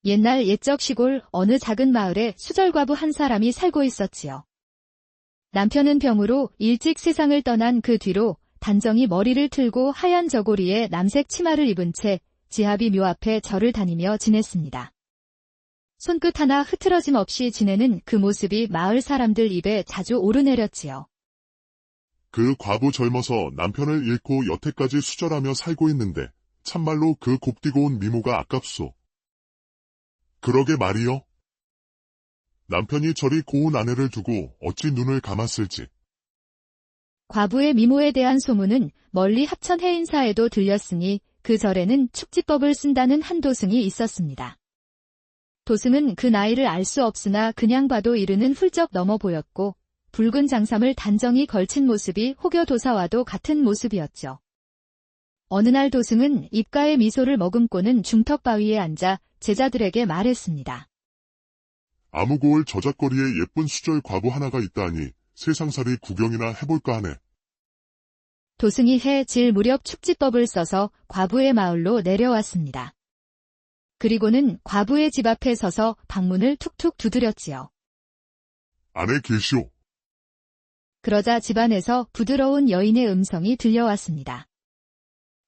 옛날 옛적 시골 어느 작은 마을에 수절과부 한 사람이 살고 있었지요. 남편은 병으로 일찍 세상을 떠난 그 뒤로 단정히 머리를 틀고 하얀 저고리에 남색 치마를 입은 채 지하비 묘 앞에 절을 다니며 지냈습니다. 손끝 하나 흐트러짐 없이 지내는 그 모습이 마을 사람들 입에 자주 오르내렸지요. 그 과부 젊어서 남편을 잃고 여태까지 수절하며 살고 있는데 참말로 그 곱디고 온 미모가 아깝소. 그러게 말이요. 남편이 저리 고운 아내를 두고 어찌 눈을 감았을지. 과부의 미모에 대한 소문은 멀리 합천 해인사에도 들렸으니 그 절에는 축지법을 쓴다는 한 도승이 있었습니다. 도승은 그 나이를 알 수 없으나 그냥 봐도 이르는 훌쩍 넘어 보였고 붉은 장삼을 단정히 걸친 모습이 혹여 도사와도 같은 모습이었죠. 어느 날 도승은 입가에 미소를 머금고는 중턱바위에 앉아 제자들에게 말했습니다. 아무고을 저작거리에 예쁜 수절 과부 하나가 있다하니 세상살이 구경이나 해볼까 하네. 도승이 해 질 무렵 축지법을 써서 과부의 마을로 내려왔습니다. 그리고는 과부의 집 앞에 서서 방문을 툭툭 두드렸지요. 안에 계시오. 그러자 집안에서 부드러운 여인의 음성이 들려왔습니다.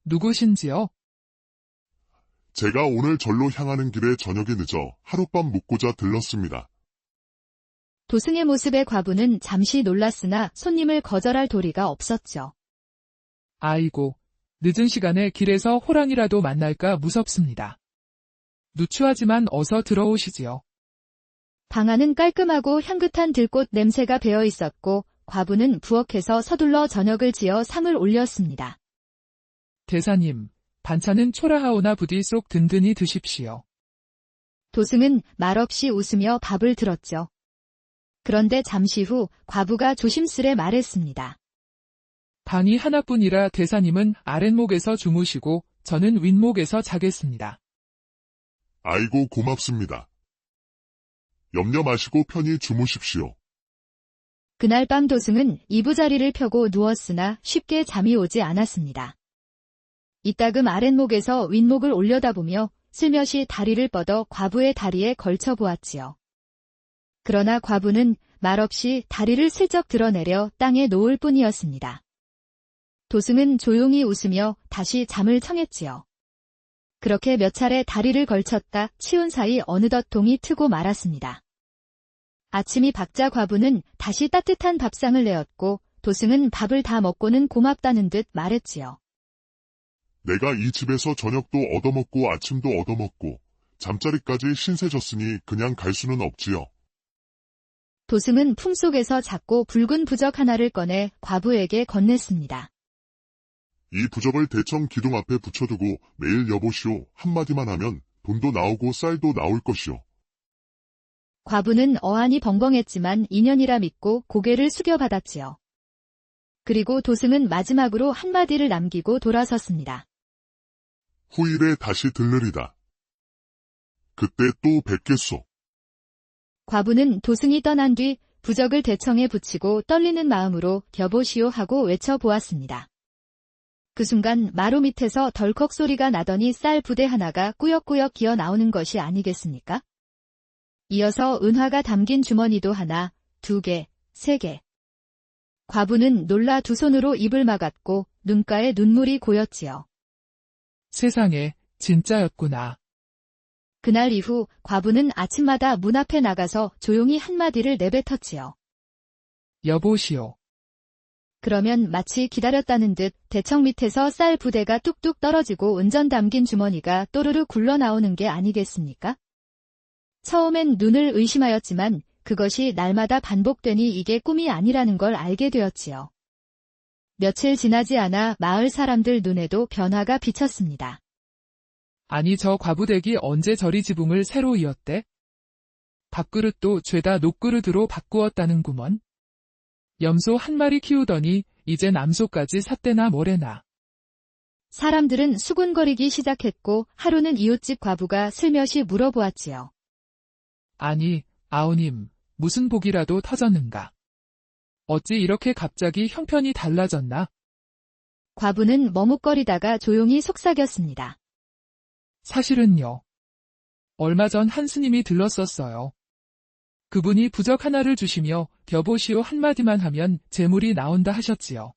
누구신지요? 제가 오늘 절로 향하는 길에 저녁이 늦어 하룻밤 묵고자 들렀습니다. 도승의 모습에 과부는 잠시 놀랐으나 손님을 거절할 도리가 없었죠. 아이고, 늦은 시간에 길에서 호랑이라도 만날까 무섭습니다. 누추하지만 어서 들어오시지요. 방 안은 깔끔하고 향긋한 들꽃 냄새가 배어 있었고 과부는 부엌에서 서둘러 저녁을 지어 상을 올렸습니다. 대사님, 반찬은 초라하오나 부디 쏙 든든히 드십시오. 도승은 말없이 웃으며 밥을 들었죠. 그런데 잠시 후 과부가 조심스레 말했습니다. 방이 하나뿐이라 대사님은 아랫목에서 주무시고 저는 윗목에서 자겠습니다. 아이고 고맙습니다. 염려 마시고 편히 주무십시오. 그날 밤 도승은 이부자리를 펴고 누웠으나 쉽게 잠이 오지 않았습니다. 이따금 아랫목에서 윗목을 올려다보며 슬며시 다리를 뻗어 과부의 다리에 걸쳐 보았지요. 그러나 과부는 말없이 다리를 슬쩍 드러내려 땅에 놓을 뿐이었습니다. 도승은 조용히 웃으며 다시 잠을 청했지요. 그렇게 몇 차례 다리를 걸쳤다 치운 사이 어느덧 동이 트고 말았습니다. 아침이 밝자 과부는 다시 따뜻한 밥상을 내었고 도승은 밥을 다 먹고는 고맙다는 듯 말했지요. 내가 이 집에서 저녁도 얻어먹고 아침도 얻어먹고 잠자리까지 신세졌으니 그냥 갈 수는 없지요. 도승은 품속에서 작고 붉은 부적 하나를 꺼내 과부에게 건넸습니다. 이 부적을 대청 기둥 앞에 붙여두고 매일 여보시오 한마디만 하면 돈도 나오고 쌀도 나올 것이오. 과부는 어안이 벙벙했지만 인연이라 믿고 고개를 숙여받았지요. 그리고 도승은 마지막으로 한마디를 남기고 돌아섰습니다. 후일에 다시 들르리다. 그때 또 뵙겠소. 과부는 도승이 떠난 뒤 부적을 대청에 붙이고 떨리는 마음으로 여보시오 하고 외쳐보았습니다. 그 순간 마루 밑에서 덜컥 소리가 나더니 쌀 부대 하나가 꾸역꾸역 기어 나오는 것이 아니겠습니까? 이어서 은화가 담긴 주머니도 하나, 2개, 3개. 과부는 놀라 두 손으로 입을 막았고 눈가에 눈물이 고였지요. 세상에, 진짜였구나. 그날 이후 과부는 아침마다 문 앞에 나가서 조용히 한마디를 내뱉었지요. 여보시오. 그러면 마치 기다렸다는 듯 대청 밑에서 쌀 부대가 뚝뚝 떨어지고 은전 담긴 주머니가 또르르 굴러나오는 게 아니겠습니까? 처음엔 눈을 의심하였지만 그것이 날마다 반복되니 이게 꿈이 아니라는 걸 알게 되었지요. 며칠 지나지 않아 마을 사람들 눈에도 변화가 비쳤습니다. 아니 저 과부댁이 언제 저리 지붕을 새로 이었대? 밥그릇도 죄다 녹그릇으로 바꾸었다는구먼. 염소 한 마리 키우더니 이제 남소까지 샀대나 뭐래나. 사람들은 수군거리기 시작했고 하루는 이웃집 과부가 슬며시 물어보았지요. 아니, 아우님, 무슨 복이라도 터졌는가? 어찌 이렇게 갑자기 형편이 달라졌나? 과부는 머뭇거리다가 조용히 속삭였습니다. 사실은요. 얼마 전 한 스님이 들렀었어요. 그분이 부적 하나를 주시며 겨보시오 한마디만 하면 재물이 나온다 하셨지요.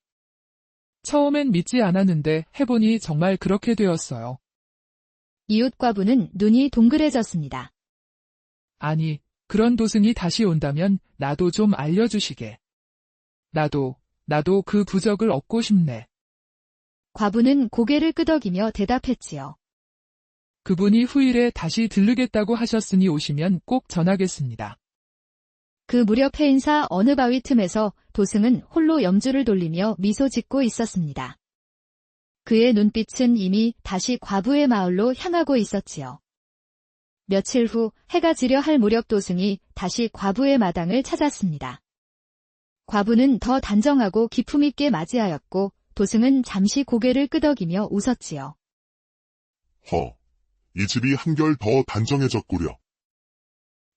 처음엔 믿지 않았는데 해보니 정말 그렇게 되었어요. 이웃 과부는 눈이 동그래졌습니다. 아니, 그런 도승이 다시 온다면 나도 좀 알려주시게. 나도 그 부적을 얻고 싶네. 과부는 고개를 끄덕이며 대답했지요. 그분이 후일에 다시 들르겠다고 하셨으니 오시면 꼭 전하겠습니다. 그 무렵 해인사 어느 바위 틈에서 도승은 홀로 염주를 돌리며 미소 짓고 있었습니다. 그의 눈빛은 이미 다시 과부의 마을로 향하고 있었지요. 며칠 후 해가 지려 할 무렵 도승이 다시 과부의 마당을 찾았습니다. 과부는 더 단정하고 기품 있게 맞이하였고 도승은 잠시 고개를 끄덕이며 웃었지요. 이 집이 한결 더 단정해졌구려.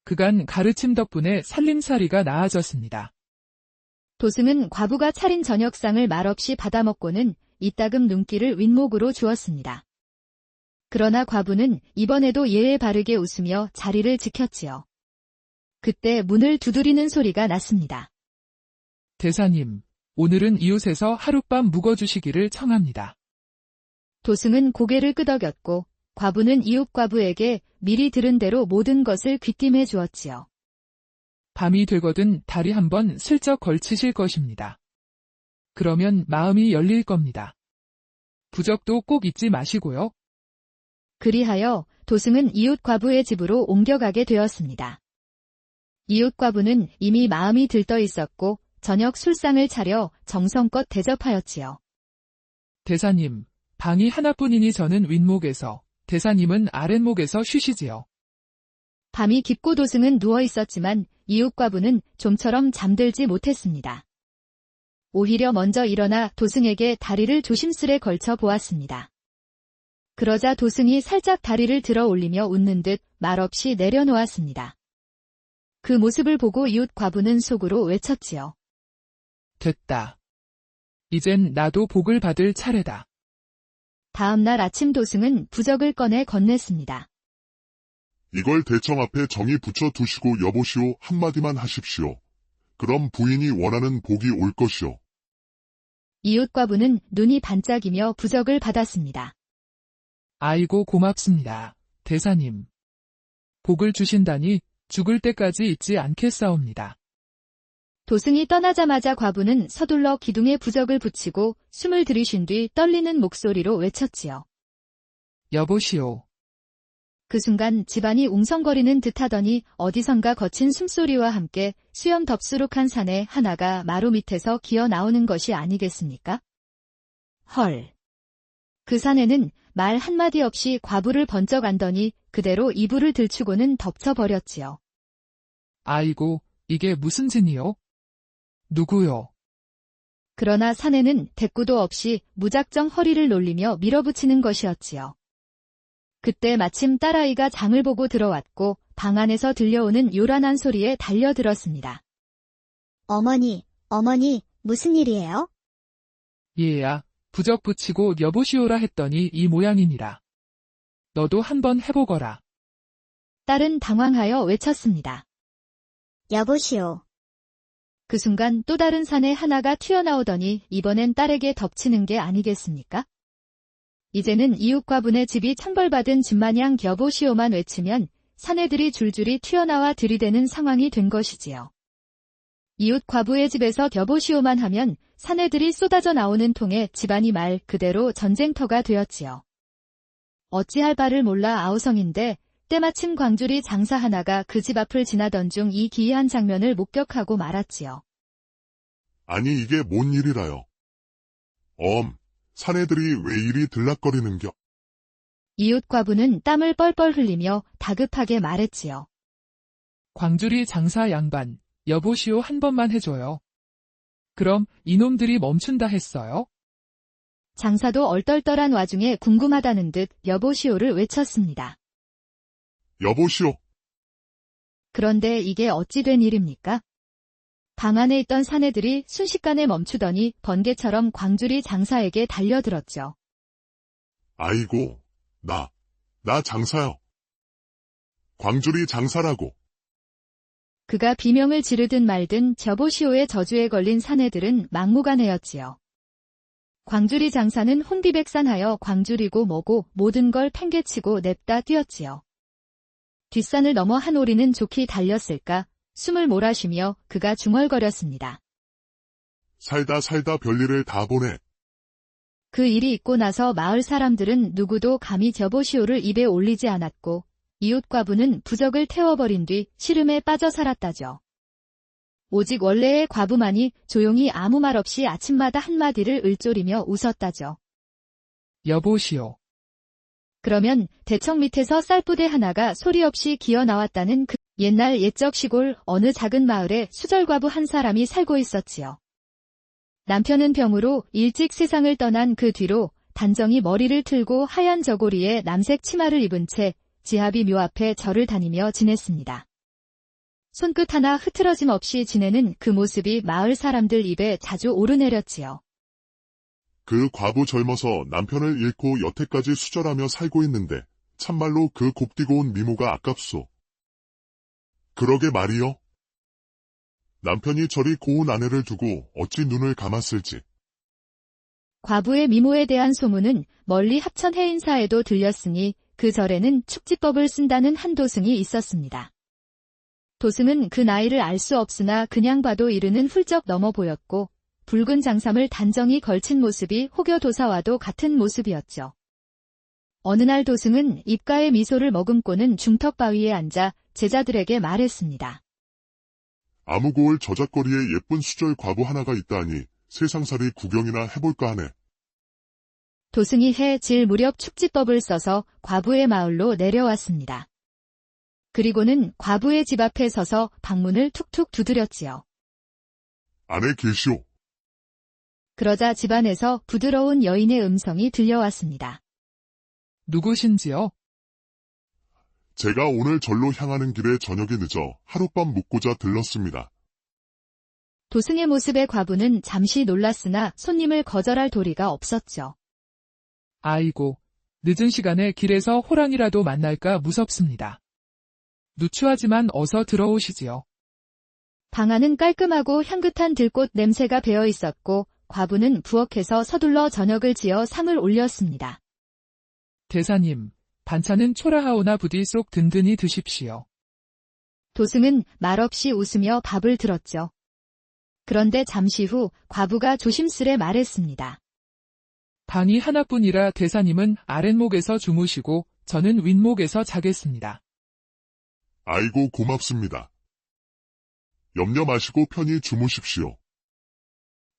그간 가르침 덕분에 살림살이가 나아졌습니다. 도승은 과부가 차린 저녁상을 말없이 받아먹고는 이따금 눈길을 윗목으로 주었습니다. 그러나 과부는 이번에도 예에 바르게 웃으며 자리를 지켰지요. 그때 문을 두드리는 소리가 났습니다. 대사님, 오늘은 이웃에서 하룻밤 묵어주시기를 청합니다. 도승은 고개를 끄덕였고 과부는 이웃 과부에게 미리 들은 대로 모든 것을 귀띔해 주었지요. 밤이 되거든 다리 한번 슬쩍 걸치실 것입니다. 그러면 마음이 열릴 겁니다. 부적도 꼭 잊지 마시고요. 그리하여 도승은 이웃 과부의 집으로 옮겨가게 되었습니다. 이웃 과부는 이미 마음이 들떠 있었고 저녁 술상을 차려 정성껏 대접하였지요. 대사님, 방이 하나뿐이니 저는 윗목에서, 대사님은 아랫목에서 쉬시지요. 밤이 깊고 도승은 누워 있었지만 이웃 과부는 좀처럼 잠들지 못했습니다. 오히려 먼저 일어나 도승에게 다리를 조심스레 걸쳐 보았습니다. 그러자 도승이 살짝 다리를 들어 올리며 웃는 듯 말없이 내려놓았습니다. 그 모습을 보고 이웃 과부는 속으로 외쳤지요. 됐다. 이젠 나도 복을 받을 차례다. 다음 날 아침 도승은 부적을 꺼내 건넸습니다. 이걸 대청 앞에 정이 붙여 두시고 여보시오 한마디만 하십시오. 그럼 부인이 원하는 복이 올 것이오. 이웃 과부는 눈이 반짝이며 부적을 받았습니다. 아이고 고맙습니다. 대사님. 복을 주신다니 죽을 때까지 잊지 않겠사옵니다. 도승이 떠나자마자 과부는 서둘러 기둥에 부적을 붙이고 숨을 들이쉰 뒤 떨리는 목소리로 외쳤지요. 여보시오. 그 순간 집안이 웅성거리는 듯하더니 어디선가 거친 숨소리와 함께 수염 덥수룩한 사내 하나가 마루 밑에서 기어 나오는 것이 아니겠습니까? 헐. 그 사내는 말 한마디 없이 과부를 번쩍 안더니 그대로 이불을 들추고는 덮쳐버렸지요. 아이고, 이게 무슨 짓이요? 누구요? 그러나 사내는 대꾸도 없이 무작정 허리를 놀리며 밀어붙이는 것이었지요. 그때 마침 딸아이가 장을 보고 들어왔고 방 안에서 들려오는 요란한 소리에 달려들었습니다. 어머니, 무슨 일이에요? 얘야, 부적 붙이고 여보시오라 했더니 이 모양이니라. 너도 한번 해보거라. 딸은 당황하여 외쳤습니다. 여보시오. 그 순간 또 다른 사내 하나가 튀어나오더니 이번엔 딸에게 덮치는 게 아니겠습니까? 이제는 이웃 과부네 집이 천벌받은 집마냥 여보시오만 외치면 사내들이 줄줄이 튀어나와 들이대는 상황이 된 것이지요. 이웃 과부의 집에서 여보시오만 하면 사내들이 쏟아져 나오는 통에 집안이 말 그대로 전쟁터가 되었지요. 어찌할 바를 몰라 아우성인데 때마침 광주리 장사 하나가 그 집 앞을 지나던 중 이 기이한 장면을 목격하고 말았지요. 아니 이게 뭔 일이라요. 사내들이 왜 이리 들락거리는겨? 이웃 과부는 땀을 뻘뻘 흘리며 다급하게 말했지요. 광주리 장사 양반, 여보시오 한 번만 해줘요. 그럼 이놈들이 멈춘다 했어요? 장사도 얼떨떨한 와중에 궁금하다는 듯 여보시오를 외쳤습니다. 여보시오. 그런데 이게 어찌 된 일입니까? 방 안에 있던 사내들이 순식간에 멈추더니 번개처럼 광주리 장사에게 달려들었죠. 아이고, 나 장사요. 광주리 장사라고. 그가 비명을 지르든 말든 저보시오의 저주에 걸린 사내들은 막무가내였지요. 광주리 장사는 혼비백산하여 광주리고 뭐고 모든 걸 팽개치고 냅다 뛰었지요. 뒷산을 넘어 한 오리는 좋게 달렸을까 숨을 몰아쉬며 그가 중얼거렸습니다. 살다 별일을 다 보네. 그 일이 있고 나서 마을 사람들은 누구도 감히 저보시오를 입에 올리지 않았고 이웃 과부는 부적을 태워버린 뒤 시름에 빠져 살았다죠. 오직 원래의 과부만이 조용히 아무 말 없이 아침마다 한마디를 을조리며 웃었다죠. 여보시오. 그러면 대청 밑에서 쌀부대 하나가 소리 없이 기어 나왔다는 그 옛날 옛적 시골 어느 작은 마을에 수절과부 한 사람이 살고 있었지요. 남편은 병으로 일찍 세상을 떠난 그 뒤로 단정히 머리를 틀고 하얀 저고리에 남색 치마를 입은 채 지하비 묘 앞에 절을 다니며 지냈습니다. 손끝 하나 흐트러짐 없이 지내는 그 모습이 마을 사람들 입에 자주 오르내렸지요. 그 과부 젊어서 남편을 잃고 여태까지 수절하며 살고 있는데 참말로 그 곱디고 온 미모가 아깝소. 그러게 말이요. 남편이 저리 고운 아내를 두고 어찌 눈을 감았을지. 과부의 미모에 대한 소문은 멀리 합천 해인사에도 들렸으니 그 절에는 축지법을 쓴다는 한 도승이 있었습니다. 도승은 그 나이를 알 수 없으나 그냥 봐도 이르는 훌쩍 넘어 보였고 붉은 장삼을 단정히 걸친 모습이 혹여 도사와도 같은 모습이었죠. 어느 날 도승은 입가에 미소를 머금고는 중턱바위에 앉아 제자들에게 말했습니다. 아무고을 저작거리에 예쁜 수절 과부 하나가 있다하니 세상살이 구경이나 해볼까 하네. 도승이 해 질 무렵 축지법을 써서 과부의 마을로 내려왔습니다. 그리고는 과부의 집 앞에 서서 방문을 툭툭 두드렸지요. 아내 계시오. 그러자 집안에서 부드러운 여인의 음성이 들려왔습니다. 누구신지요? 제가 오늘 절로 향하는 길에 저녁이 늦어 하룻밤 묵고자 들렀습니다. 도승의 모습에 과부는 잠시 놀랐으나 손님을 거절할 도리가 없었죠. 아이고, 늦은 시간에 길에서 호랑이라도 만날까 무섭습니다. 누추하지만 어서 들어오시지요. 방 안은 깔끔하고 향긋한 들꽃 냄새가 배어 있었고 과부는 부엌에서 서둘러 저녁을 지어 상을 올렸습니다. 대사님, 반찬은 초라하오나 부디 쏙 든든히 드십시오. 도승은 말없이 웃으며 밥을 들었죠. 그런데 잠시 후 과부가 조심스레 말했습니다. 방이 하나뿐이라 대사님은 아랫목에서 주무시고 저는 윗목에서 자겠습니다. 아이고 고맙습니다. 염려 마시고 편히 주무십시오.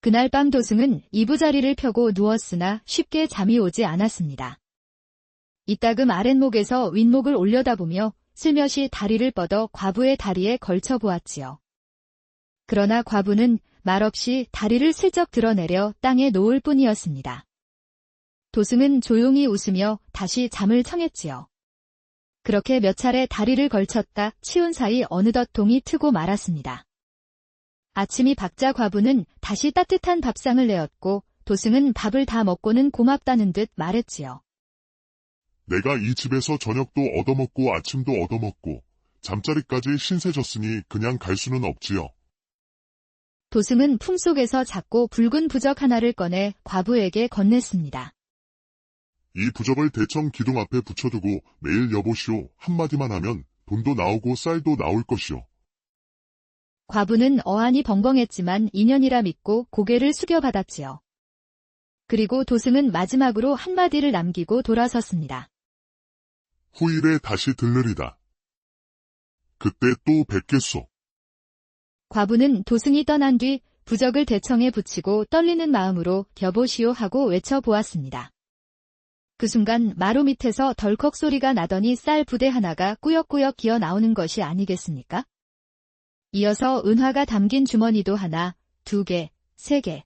그날 밤 도승은 이부자리를 펴고 누웠으나 쉽게 잠이 오지 않았습니다. 이따금 아랫목에서 윗목을 올려다보며 슬며시 다리를 뻗어 과부의 다리에 걸쳐 보았지요. 그러나 과부는 말없이 다리를 슬쩍 드러내려 땅에 놓을 뿐이었습니다. 도승은 조용히 웃으며 다시 잠을 청했지요. 그렇게 몇 차례 다리를 걸쳤다 치운 사이 어느덧 동이 트고 말았습니다. 아침이 밝자 과부는 다시 따뜻한 밥상을 내었고 도승은 밥을 다 먹고는 고맙다는 듯 말했지요. 내가 이 집에서 저녁도 얻어먹고 아침도 얻어먹고 잠자리까지 신세졌으니 그냥 갈 수는 없지요. 도승은 품속에서 작고 붉은 부적 하나를 꺼내 과부에게 건넸습니다. 이 부적을 대청 기둥 앞에 붙여두고 매일 여보시오 한마디만 하면 돈도 나오고 쌀도 나올 것이오. 과부는 어안이 벙벙했지만 인연이라 믿고 고개를 숙여받았지요. 그리고 도승은 마지막으로 한마디를 남기고 돌아섰습니다. 후일에 다시 들르리다. 그때 또 뵙겠소. 과부는 도승이 떠난 뒤 부적을 대청에 붙이고 떨리는 마음으로 여보시오 하고 외쳐보았습니다. 그 순간 마루 밑에서 덜컥 소리가 나더니 쌀 부대 하나가 꾸역꾸역 기어 나오는 것이 아니겠습니까? 이어서 은화가 담긴 주머니도 하나, 2개, 3개.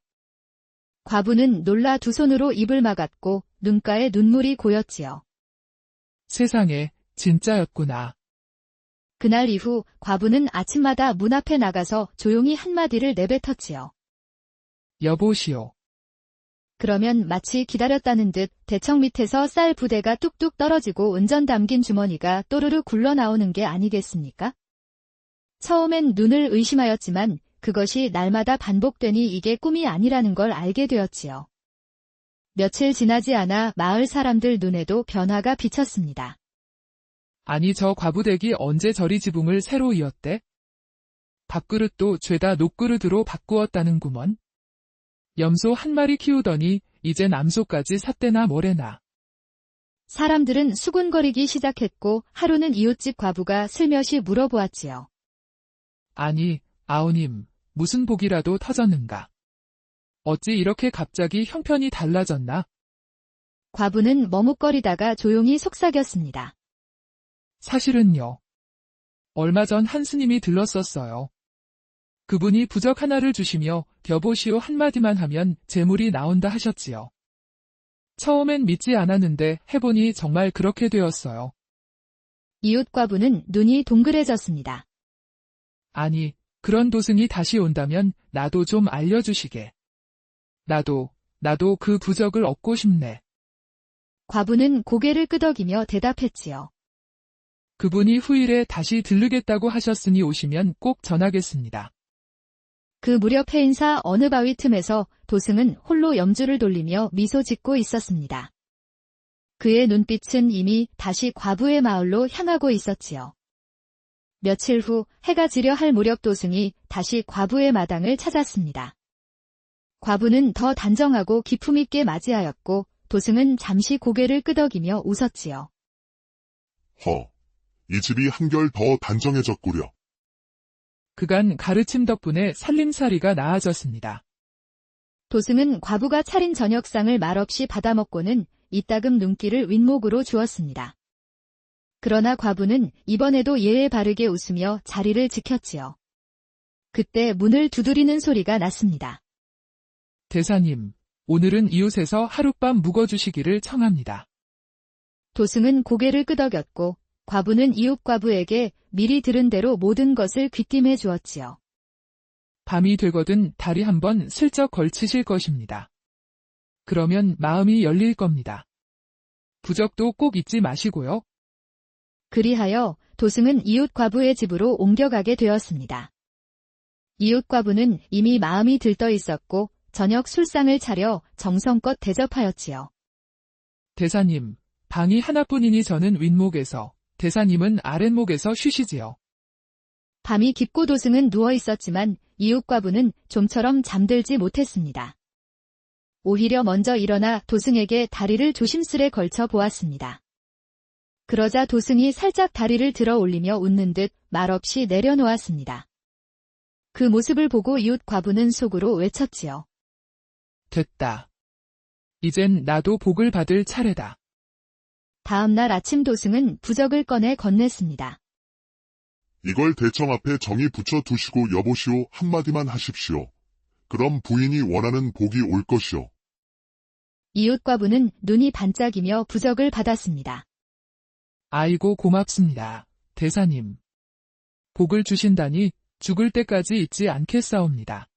과부는 놀라 두 손으로 입을 막았고 눈가에 눈물이 고였지요. 세상에, 진짜였구나. 그날 이후 과부는 아침마다 문 앞에 나가서 조용히 한마디를 내뱉었지요. 여보시오. 그러면 마치 기다렸다는 듯 대청 밑에서 쌀 부대가 뚝뚝 떨어지고 은전 담긴 주머니가 또르르 굴러나오는 게 아니겠습니까? 처음엔 눈을 의심하였지만 그것이 날마다 반복되니 이게 꿈이 아니라는 걸 알게 되었지요. 며칠 지나지 않아 마을 사람들 눈에도 변화가 비쳤습니다. 아니 저 과부댁이 언제 저리 지붕을 새로 이었대? 밥그릇도 죄다 녹그릇으로 바꾸었다는구먼. 염소 한 마리 키우더니 이젠 암소까지 샀대나 뭐래나. 사람들은 수군거리기 시작했고 하루는 이웃집 과부가 슬며시 물어보았지요. 아니, 아우님, 무슨 복이라도 터졌는가? 어찌 이렇게 갑자기 형편이 달라졌나? 과부는 머뭇거리다가 조용히 속삭였습니다. 사실은요. 얼마 전 한 스님이 들렀었어요. 그분이 부적 하나를 주시며 겨보시오 한마디만 하면 재물이 나온다 하셨지요. 처음엔 믿지 않았는데 해보니 정말 그렇게 되었어요. 이웃 과부는 눈이 동그래졌습니다. 아니, 그런 도승이 다시 온다면 나도 좀 알려주시게. 나도 그 부적을 얻고 싶네. 과부는 고개를 끄덕이며 대답했지요. 그분이 후일에 다시 들르겠다고 하셨으니 오시면 꼭 전하겠습니다. 그 무렵 해인사 어느 바위 틈에서 도승은 홀로 염주를 돌리며 미소 짓고 있었습니다. 그의 눈빛은 이미 다시 과부의 마을로 향하고 있었지요. 며칠 후 해가 지려 할 무렵 도승이 다시 과부의 마당을 찾았습니다. 과부는 더 단정하고 기품 있게 맞이하였고 도승은 잠시 고개를 끄덕이며 웃었지요. 이 집이 한결 더 단정해졌구려. 그간 가르침 덕분에 살림살이가 나아졌습니다. 도승은 과부가 차린 저녁상을 말없이 받아먹고는 이따금 눈길을 윗목으로 주었습니다. 그러나 과부는 이번에도 예에 바르게 웃으며 자리를 지켰지요. 그때 문을 두드리는 소리가 났습니다. 대사님, 오늘은 이웃에서 하룻밤 묵어주시기를 청합니다. 도승은 고개를 끄덕였고 과부는 이웃 과부에게 미리 들은 대로 모든 것을 귀띔해 주었지요. 밤이 되거든 다리 한번 슬쩍 걸치실 것입니다. 그러면 마음이 열릴 겁니다. 부적도 꼭 잊지 마시고요. 그리하여 도승은 이웃 과부의 집으로 옮겨가게 되었습니다. 이웃 과부는 이미 마음이 들떠 있었고 저녁 술상을 차려 정성껏 대접하였지요. 대사님, 방이 하나뿐이니 저는 윗목에서, 대사님은 아랫목에서 쉬시지요. 밤이 깊고 도승은 누워 있었지만 이웃 과부는 좀처럼 잠들지 못했습니다. 오히려 먼저 일어나 도승에게 다리를 조심스레 걸쳐 보았습니다. 그러자 도승이 살짝 다리를 들어 올리며 웃는 듯 말없이 내려놓았습니다. 그 모습을 보고 이웃 과부는 속으로 외쳤지요. 됐다. 이젠 나도 복을 받을 차례다. 다음 날 아침 도승은 부적을 꺼내 건넸습니다. 이걸 대청 앞에 정이 붙여 두시고 여보시오 한마디만 하십시오. 그럼 부인이 원하는 복이 올 것이오. 이웃 과부는 눈이 반짝이며 부적을 받았습니다. 아이고 고맙습니다. 대사님. 복을 주신다니 죽을 때까지 잊지 않겠사옵니다.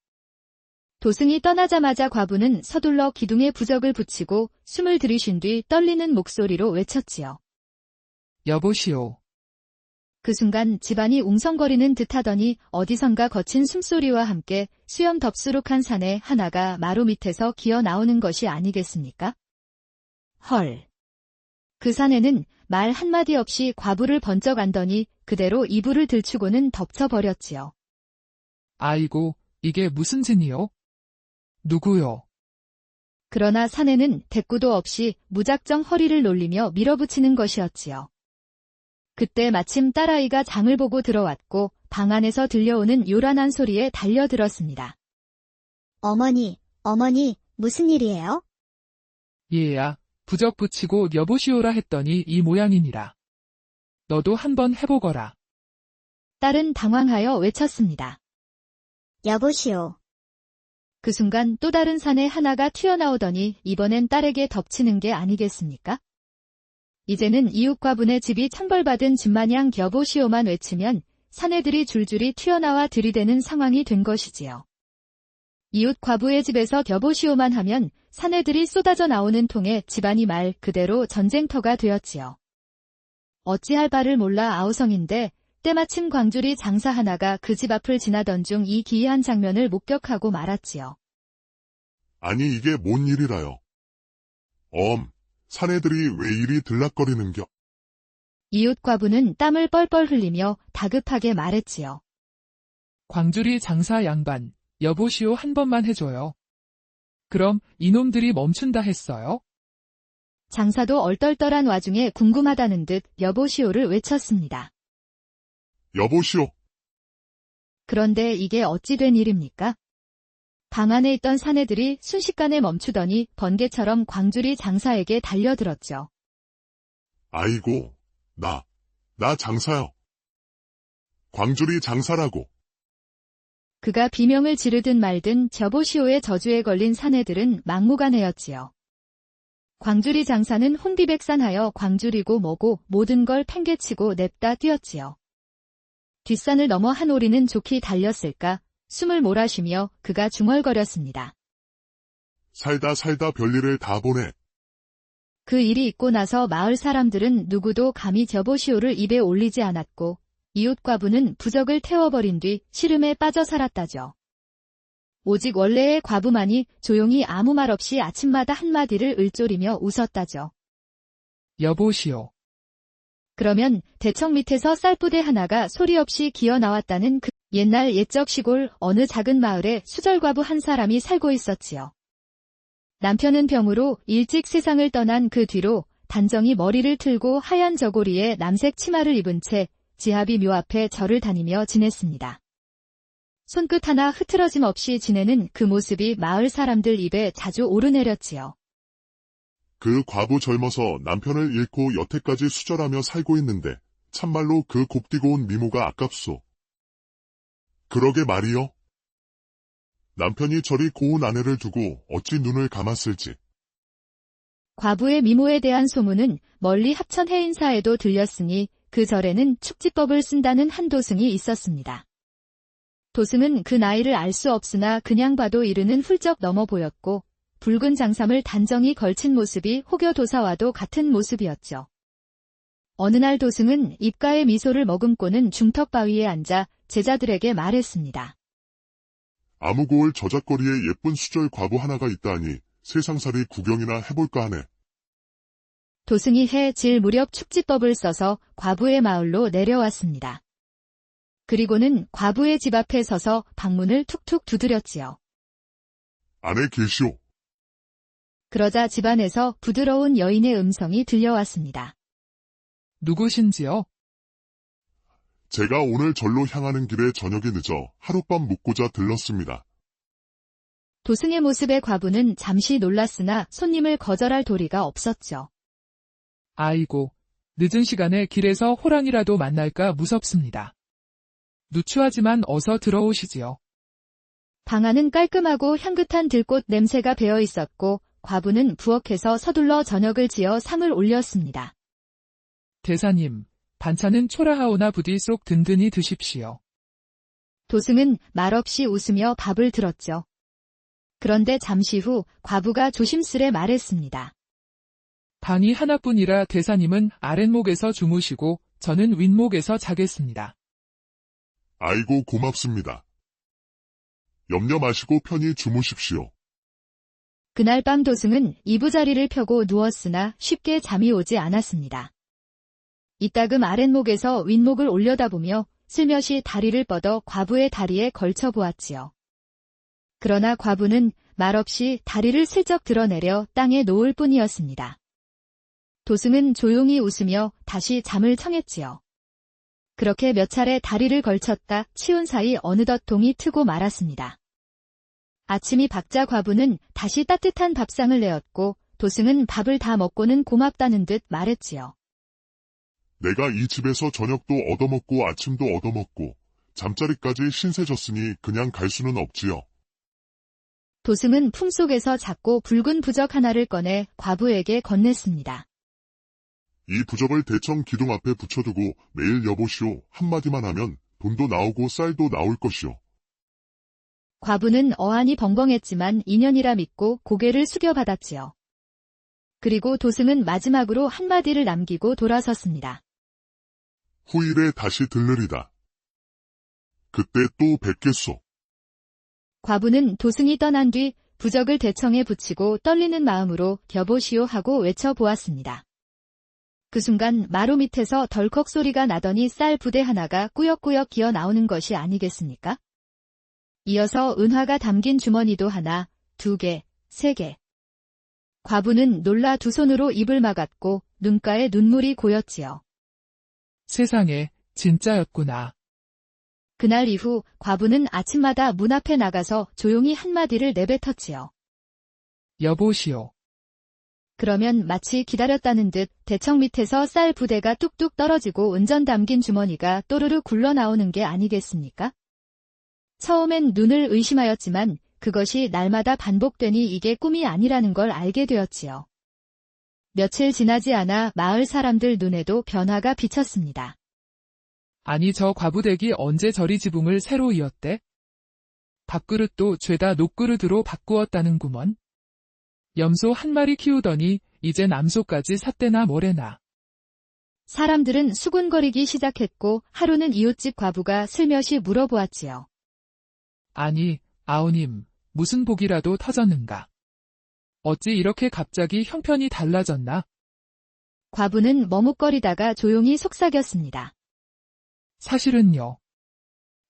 도승이 떠나자마자 과부는 서둘러 기둥에 부적을 붙이고 숨을 들이쉰 뒤 떨리는 목소리로 외쳤지요. 여보시오. 그 순간 집안이 웅성거리는 듯하더니 어디선가 거친 숨소리와 함께 수염 덥수룩한 사내 하나가 마루 밑에서 기어 나오는 것이 아니겠습니까? 헐. 그 사내는 말 한마디 없이 과부를 번쩍 안더니 그대로 이불을 들추고는 덮쳐버렸지요. 아이고, 이게 무슨 짓이요? 누구요? 그러나 사내는 대꾸도 없이 무작정 허리를 놀리며 밀어붙이는 것이었지요. 그때 마침 딸아이가 장을 보고 들어왔고 방 안에서 들려오는 요란한 소리에 달려들었습니다. 어머니, 무슨 일이에요? 얘야, 부적 붙이고 여보시오라 했더니 이 모양이니라. 너도 한번 해보거라. 딸은 당황하여 외쳤습니다. 여보시오. 그 순간 또 다른 사내 하나가 튀어나오더니 이번엔 딸에게 덮치는 게 아니겠습니까? 이제는 이웃 과부네 집이 창벌받은 집마냥 여보시오만 외치면 사내들이 줄줄이 튀어나와 들이대는 상황이 된 것이지요. 이웃 과부의 집에서 여보시오만 하면 사내들이 쏟아져 나오는 통에 집안이 말 그대로 전쟁터가 되었지요. 어찌할 바를 몰라 아우성인데 때마침 광주리 장사 하나가 그 집 앞을 지나던 중 이 기이한 장면을 목격하고 말았지요. 아니 이게 뭔 일이라요? 사내들이 왜 이리 들락거리는겨? 이웃 과부는 땀을 뻘뻘 흘리며 다급하게 말했지요. 광주리 장사 양반, 여보시오 한 번만 해줘요. 그럼 이놈들이 멈춘다 했어요? 장사도 얼떨떨한 와중에 궁금하다는 듯 여보시오를 외쳤습니다. 여보시오, 그런데 이게 어찌 된 일입니까? 방 안에 있던 사내들이 순식간에 멈추더니 번개처럼 광주리 장사에게 달려들었죠. 아이고, 나 장사요. 광주리 장사라고. 그가 비명을 지르든 말든 여보시오의 저주에 걸린 사내들은 막무가내였지요. 광주리 장사는 혼비백산하여 광주리고 뭐고 모든 걸 팽개치고 냅다 뛰었지요. 뒷산을 넘어 한 오리는 좋게 달렸을까 숨을 몰아쉬며 그가 중얼거렸습니다. 살다 별일을 다 보네. 그 일이 있고 나서 마을 사람들은 누구도 감히 여보시오를 입에 올리지 않았고 이웃 과부는 부적을 태워버린 뒤 시름에 빠져 살았다죠. 오직 원래의 과부만이 조용히 아무 말 없이 아침마다 한마디를 을조리며 웃었다죠. 여보시오. 그러면 대청 밑에서 쌀부대 하나가 소리 없이 기어 나왔다는 그 옛날 옛적 시골 어느 작은 마을에 수절과부 한 사람이 살고 있었지요. 남편은 병으로 일찍 세상을 떠난 그 뒤로 단정히 머리를 틀고 하얀 저고리에 남색 치마를 입은 채 지하비 묘 앞에 절을 다니며 지냈습니다. 손끝 하나 흐트러짐 없이 지내는 그 모습이 마을 사람들 입에 자주 오르내렸지요. 그 과부 젊어서 남편을 잃고 여태까지 수절하며 살고 있는데 참말로 그 곱디고 온 미모가 아깝소. 그러게 말이요. 남편이 저리 고운 아내를 두고 어찌 눈을 감았을지. 과부의 미모에 대한 소문은 멀리 합천 해인사에도 들렸으니 그 절에는 축지법을 쓴다는 한 도승이 있었습니다. 도승은 그 나이를 알 수 없으나 그냥 봐도 이르는 훌쩍 넘어 보였고 붉은 장삼을 단정히 걸친 모습이 혹여 도사와도 같은 모습이었죠. 어느 날 도승은 입가에 미소를 머금고는 중턱바위에 앉아 제자들에게 말했습니다. 아무고을 저작거리에 예쁜 수절 과부 하나가 있다니 세상살이 구경이나 해볼까 하네. 도승이 해 질 무렵 축지법을 써서 과부의 마을로 내려왔습니다. 그리고는 과부의 집 앞에 서서 방문을 툭툭 두드렸지요. 아내 계시오. 그러자 집안에서 부드러운 여인의 음성이 들려왔습니다. 누구신지요? 제가 오늘 절로 향하는 길에 저녁이 늦어 하룻밤 묵고자 들렀습니다. 도승의 모습에 과부는 잠시 놀랐으나 손님을 거절할 도리가 없었죠. 아이고, 늦은 시간에 길에서 호랑이라도 만날까 무섭습니다. 누추하지만 어서 들어오시지요. 방 안은 깔끔하고 향긋한 들꽃 냄새가 배어 있었고 과부는 부엌에서 서둘러 저녁을 지어 상을 올렸습니다. 대사님, 반찬은 초라하오나 부디 쏙 든든히 드십시오. 도승은 말없이 웃으며 밥을 들었죠. 그런데 잠시 후 과부가 조심스레 말했습니다. 방이 하나뿐이라 대사님은 아랫목에서 주무시고 저는 윗목에서 자겠습니다. 아이고 고맙습니다. 염려 마시고 편히 주무십시오. 그날 밤 도승은 이부자리를 펴고 누웠으나 쉽게 잠이 오지 않았습니다. 이따금 아랫목에서 윗목을 올려다보며 슬며시 다리를 뻗어 과부의 다리에 걸쳐 보았지요. 그러나 과부는 말없이 다리를 슬쩍 드러내려 땅에 놓을 뿐이었습니다. 도승은 조용히 웃으며 다시 잠을 청했지요. 그렇게 몇 차례 다리를 걸쳤다 치운 사이 어느덧 동이 트고 말았습니다. 아침이 밝자 과부는 다시 따뜻한 밥상을 내었고 도승은 밥을 다 먹고는 고맙다는 듯 말했지요. 내가 이 집에서 저녁도 얻어먹고 아침도 얻어먹고 잠자리까지 신세졌으니 그냥 갈 수는 없지요. 도승은 품속에서 작고 붉은 부적 하나를 꺼내 과부에게 건넸습니다. 이 부적을 대청 기둥 앞에 붙여두고 매일 여보시오 한마디만 하면 돈도 나오고 쌀도 나올 것이오. 과부는 어안이 벙벙했지만 인연이라 믿고 고개를 숙여받았지요. 그리고 도승은 마지막으로 한마디를 남기고 돌아섰습니다. 후일에 다시 들르리다. 그때 또 뵙겠소. 과부는 도승이 떠난 뒤 부적을 대청에 붙이고 떨리는 마음으로 여보시오 하고 외쳐보았습니다. 그 순간 마루 밑에서 덜컥 소리가 나더니 쌀 부대 하나가 꾸역꾸역 기어 나오는 것이 아니겠습니까? 이어서 은화가 담긴 주머니도 하나, 2개, 3개. 과부는 놀라 두 손으로 입을 막았고 눈가에 눈물이 고였지요. 세상에, 진짜였구나. 그날 이후 과부는 아침마다 문 앞에 나가서 조용히 한마디를 내뱉었지요. 여보시오. 그러면 마치 기다렸다는 듯 대청 밑에서 쌀 부대가 뚝뚝 떨어지고 은전 담긴 주머니가 또르르 굴러나오는 게 아니겠습니까? 처음엔 눈을 의심하였지만 그것이 날마다 반복되니 이게 꿈이 아니라는 걸 알게 되었지요. 며칠 지나지 않아 마을 사람들 눈에도 변화가 비쳤습니다. 아니 저 과부댁이 언제 저리 지붕을 새로 이었대? 밥그릇도 죄다 녹그릇으로 바꾸었다는구먼. 염소 한 마리 키우더니 이젠 암소까지 샀대나 뭐래나. 사람들은 수군거리기 시작했고 하루는 이웃집 과부가 슬며시 물어보았지요. 아니, 아우님, 무슨 복이라도 터졌는가? 어찌 이렇게 갑자기 형편이 달라졌나? 과부는 머뭇거리다가 조용히 속삭였습니다. 사실은요.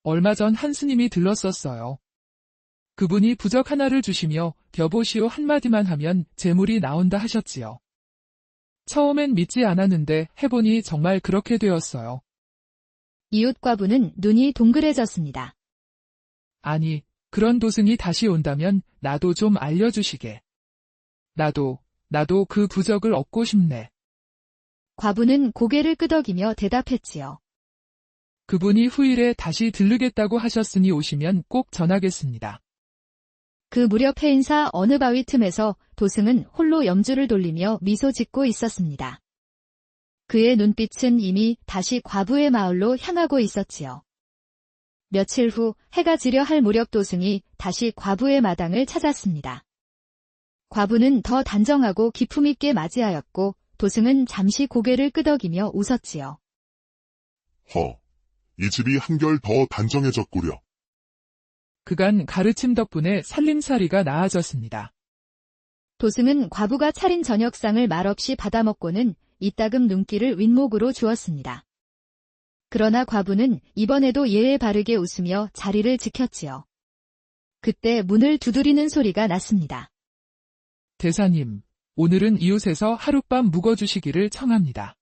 얼마 전 한 스님이 들렀었어요. 그분이 부적 하나를 주시며 겨보시오 한마디만 하면 재물이 나온다 하셨지요. 처음엔 믿지 않았는데 해보니 정말 그렇게 되었어요. 이웃 과부는 눈이 동그래졌습니다. 아니, 그런 도승이 다시 온다면 나도 좀 알려주시게. 나도 그 부적을 얻고 싶네. 과부는 고개를 끄덕이며 대답했지요. 그분이 후일에 다시 들르겠다고 하셨으니 오시면 꼭 전하겠습니다. 그 무렵 해인사 어느 바위 틈에서 도승은 홀로 염주를 돌리며 미소 짓고 있었습니다. 그의 눈빛은 이미 다시 과부의 마을로 향하고 있었지요. 며칠 후 해가 지려 할 무렵 도승이 다시 과부의 마당을 찾았습니다. 과부는 더 단정하고 기품 있게 맞이하였고 도승은 잠시 고개를 끄덕이며 웃었지요. 이 집이 한결 더 단정해졌구려. 그간 가르침 덕분에 살림살이가 나아졌습니다. 도승은 과부가 차린 저녁상을 말없이 받아먹고는 이따금 눈길을 윗목으로 주었습니다. 그러나 과부는 이번에도 예에 바르게 웃으며 자리를 지켰지요. 그때 문을 두드리는 소리가 났습니다. 대사님, 오늘은 이웃에서 하룻밤 묵어주시기를 청합니다.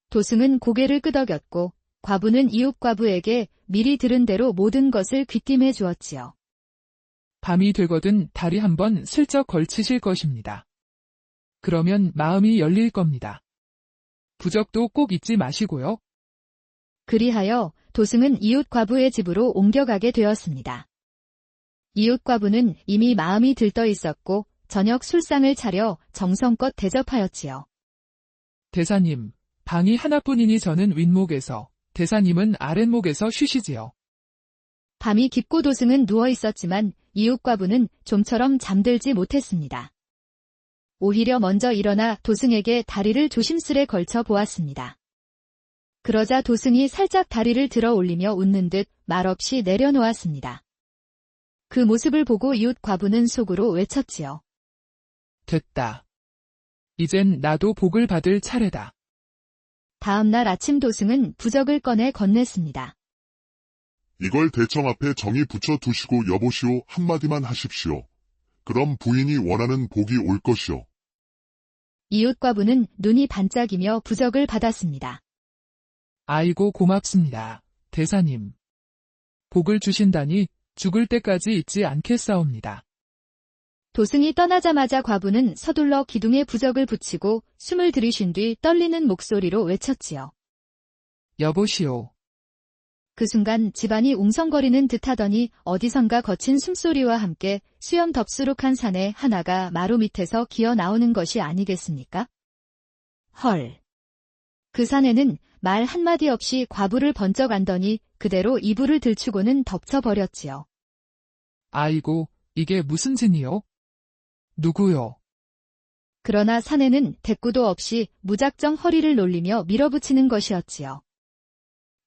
도승은 고개를 끄덕였고 과부는 이웃 과부에게 미리 들은 대로 모든 것을 귀띔해 주었지요. 밤이 되거든 다리 한번 슬쩍 걸치실 것입니다. 그러면 마음이 열릴 겁니다. 부적도 꼭 잊지 마시고요. 그리하여 도승은 이웃 과부의 집으로 옮겨가게 되었습니다. 이웃 과부는 이미 마음이 들떠 있었고 저녁 술상을 차려 정성껏 대접하였지요. 대사님, 방이 하나뿐이니 저는 윗목에서, 대사님은 아랫목에서 쉬시지요. 밤이 깊고 도승은 누워 있었지만 이웃 과부는 좀처럼 잠들지 못했습니다. 오히려 먼저 일어나 도승에게 다리를 조심스레 걸쳐 보았습니다. 그러자 도승이 살짝 다리를 들어 올리며 웃는 듯 말없이 내려놓았습니다. 그 모습을 보고 이웃 과부는 속으로 외쳤지요. 됐다. 이젠 나도 복을 받을 차례다. 다음 날 아침 도승은 부적을 꺼내 건넸습니다. 이걸 대청 앞에 정이 붙여 두시고 여보시오 한마디만 하십시오. 그럼 부인이 원하는 복이 올 것이오. 이웃 과부는 눈이 반짝이며 부적을 받았습니다. 아이고 고맙습니다. 대사님. 복을 주신다니 죽을 때까지 잊지 않겠사옵니다. 도승이 떠나자마자 과부는 서둘러 기둥에 부적을 붙이고 숨을 들이쉰 뒤 떨리는 목소리로 외쳤지요. 여보시오. 그 순간 집안이 웅성거리는 듯하더니 어디선가 거친 숨소리와 함께 수염 덥수룩한 사내 하나가 마루 밑에서 기어 나오는 것이 아니겠습니까? 헐. 그 사내는 말 한마디 없이 과부를 번쩍 안더니 그대로 이불을 들추고는 덮쳐버렸지요. 아이고, 이게 무슨 짓이요? 누구요? 그러나 사내는 대꾸도 없이 무작정 허리를 놀리며 밀어붙이는 것이었지요.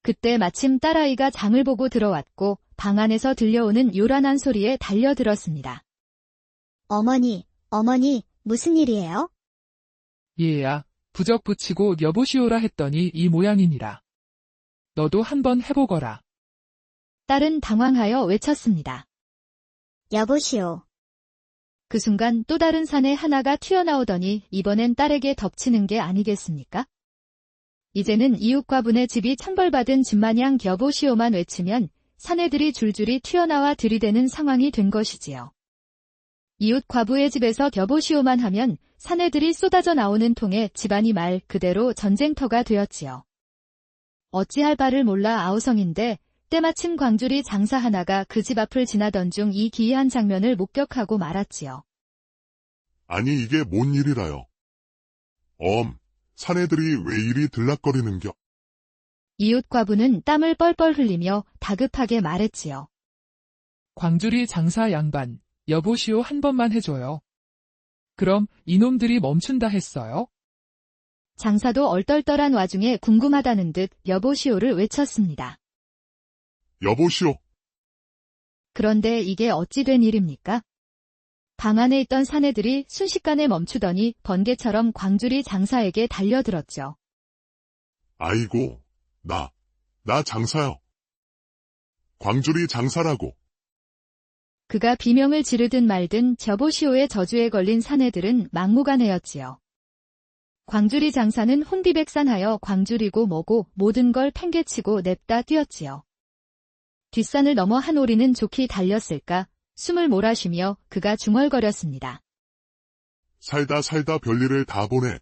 그때 마침 딸아이가 장을 보고 들어왔고 방 안에서 들려오는 요란한 소리에 달려들었습니다. 어머니, 어머니, 무슨 일이에요? 얘야, 부적 붙이고 여보시오라 했더니 이 모양이니라. 너도 한번 해보거라. 딸은 당황하여 외쳤습니다. 여보시오. 그 순간 또 다른 사내 하나가 튀어나오더니 이번엔 딸에게 덮치는 게 아니겠습니까? 이제는 이웃 과분의 집이 천벌받은 집마냥 여보시오만 외치면 사내들이 줄줄이 튀어나와 들이대는 상황이 된 것이지요. 이웃 과부의 집에서 여보시오만 하면 사내들이 쏟아져 나오는 통에 집안이 말 그대로 전쟁터가 되었지요. 어찌할 바를 몰라 아우성인데 때마침 광주리 장사 하나가 그 집 앞을 지나던 중 이 기이한 장면을 목격하고 말았지요. 아니 이게 뭔 일이라요? 사내들이 왜 이리 들락거리는겨? 이웃 과부는 땀을 뻘뻘 흘리며 다급하게 말했지요. 광주리 장사 양반, 여보시오 한 번만 해줘요. 그럼 이놈들이 멈춘다 했어요? 장사도 얼떨떨한 와중에 궁금하다는 듯 여보시오를 외쳤습니다. 여보시오. 그런데 이게 어찌 된 일입니까? 방 안에 있던 사내들이 순식간에 멈추더니 번개처럼 광주리 장사에게 달려들었죠. 아이고, 나 장사요. 광주리 장사라고. 그가 비명을 지르든 말든 여보시오의 저주에 걸린 사내들은 막무가내였지요. 광주리 장사는 혼비백산하여 광주리고 뭐고 모든 걸 팽개치고 냅다 뛰었지요. 뒷산을 넘어 한 오리는 좋게 달렸을까 숨을 몰아쉬며 그가 중얼거렸습니다. 살다 별일을 다 보네.